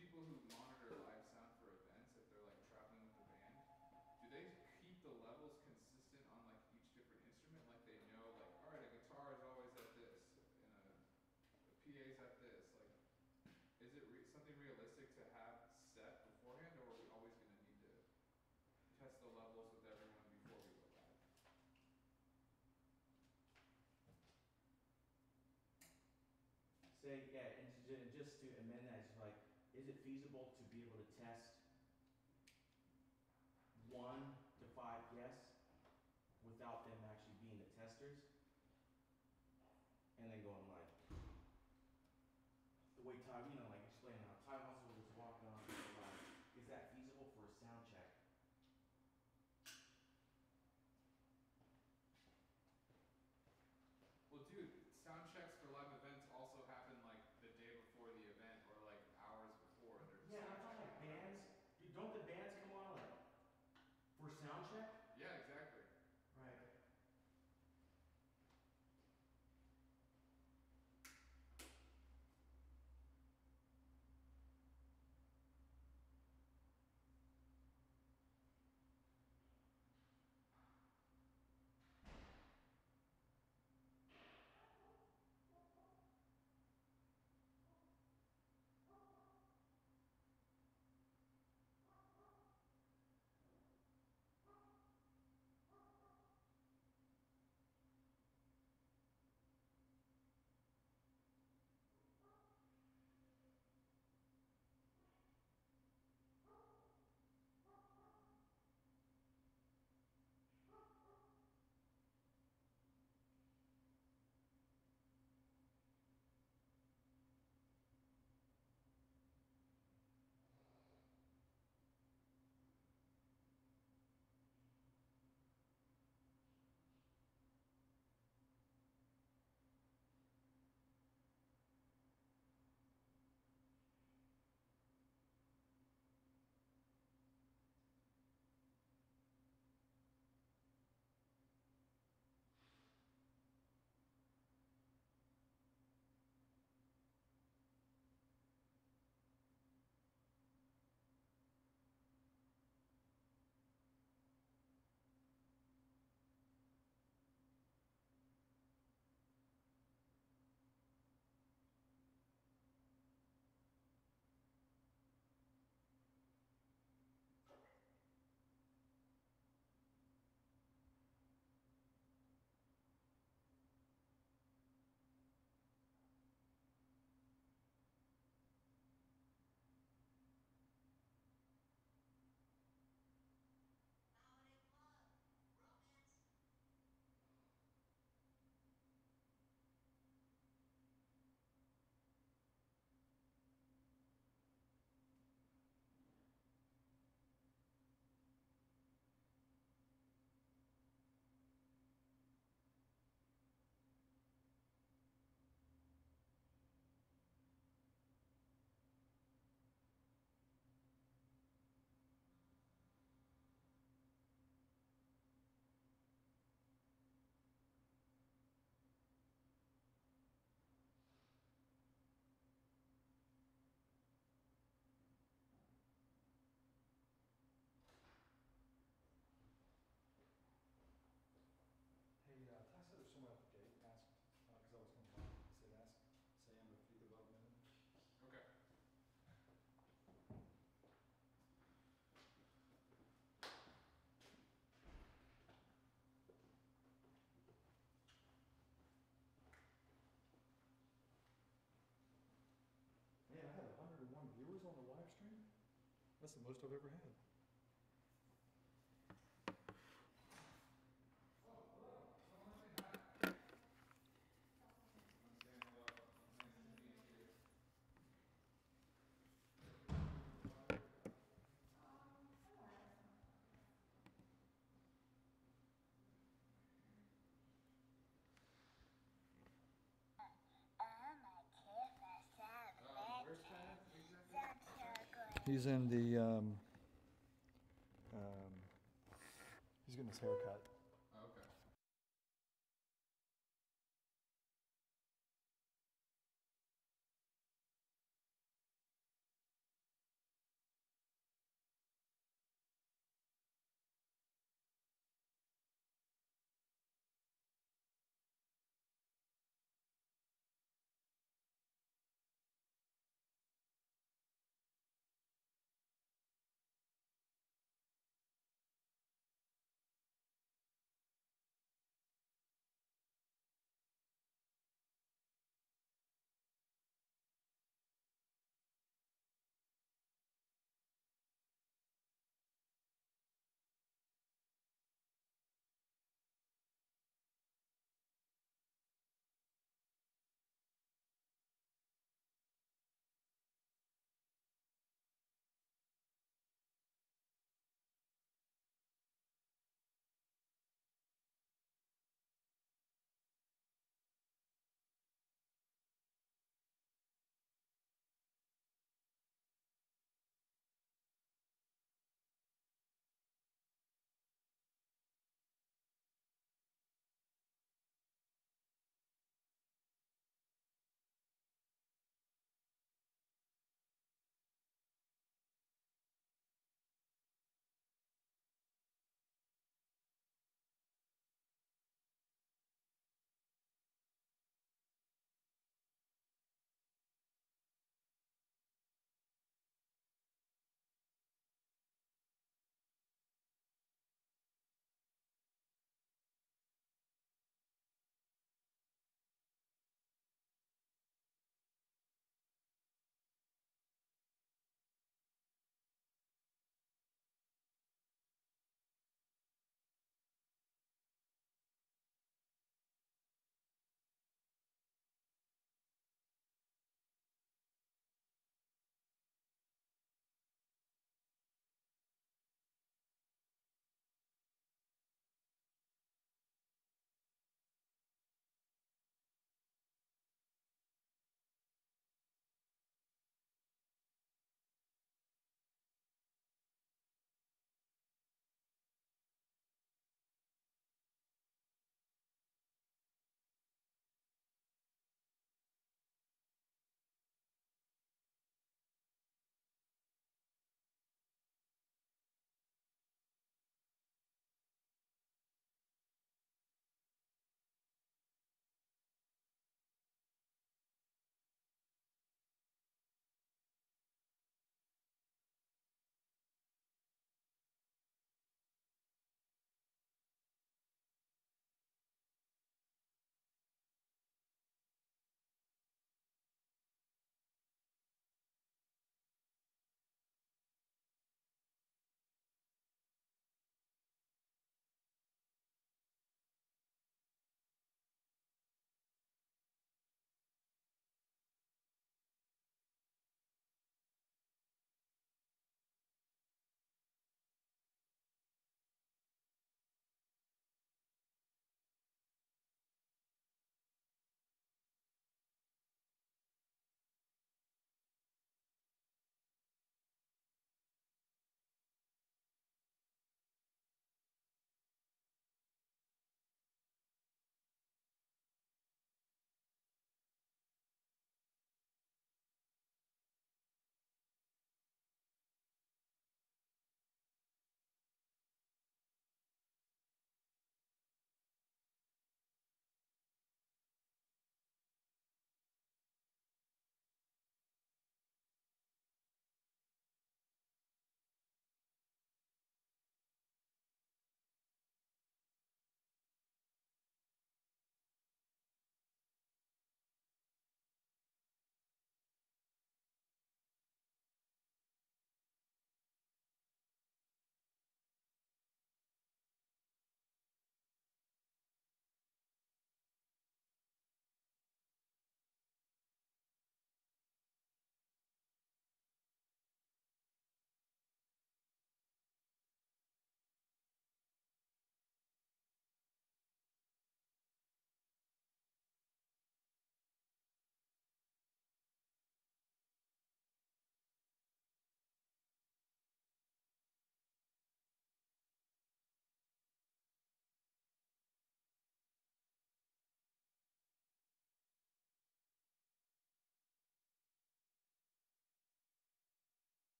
people who monitor live sound for events, if they're like traveling with the band, do they keep the levels consistent on like each different instrument? Like they know like, all right, a guitar is always at this, and a PA's at this. Like, is it something realistic to have set beforehand, or are we always going to need to test the levels with everyone before we go live? Say, yeah, and just to amend that, it's like, is it feasible to be able to test 1 to 5 guests without them actually being the testers? And then going like, the way Ty, like explaining how Ty wants to just walk on, like, is that feasible for a sound check? That's the most I've ever had. He's in the, he's getting his hair cut. Okay.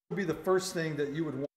would be the first thing that you would want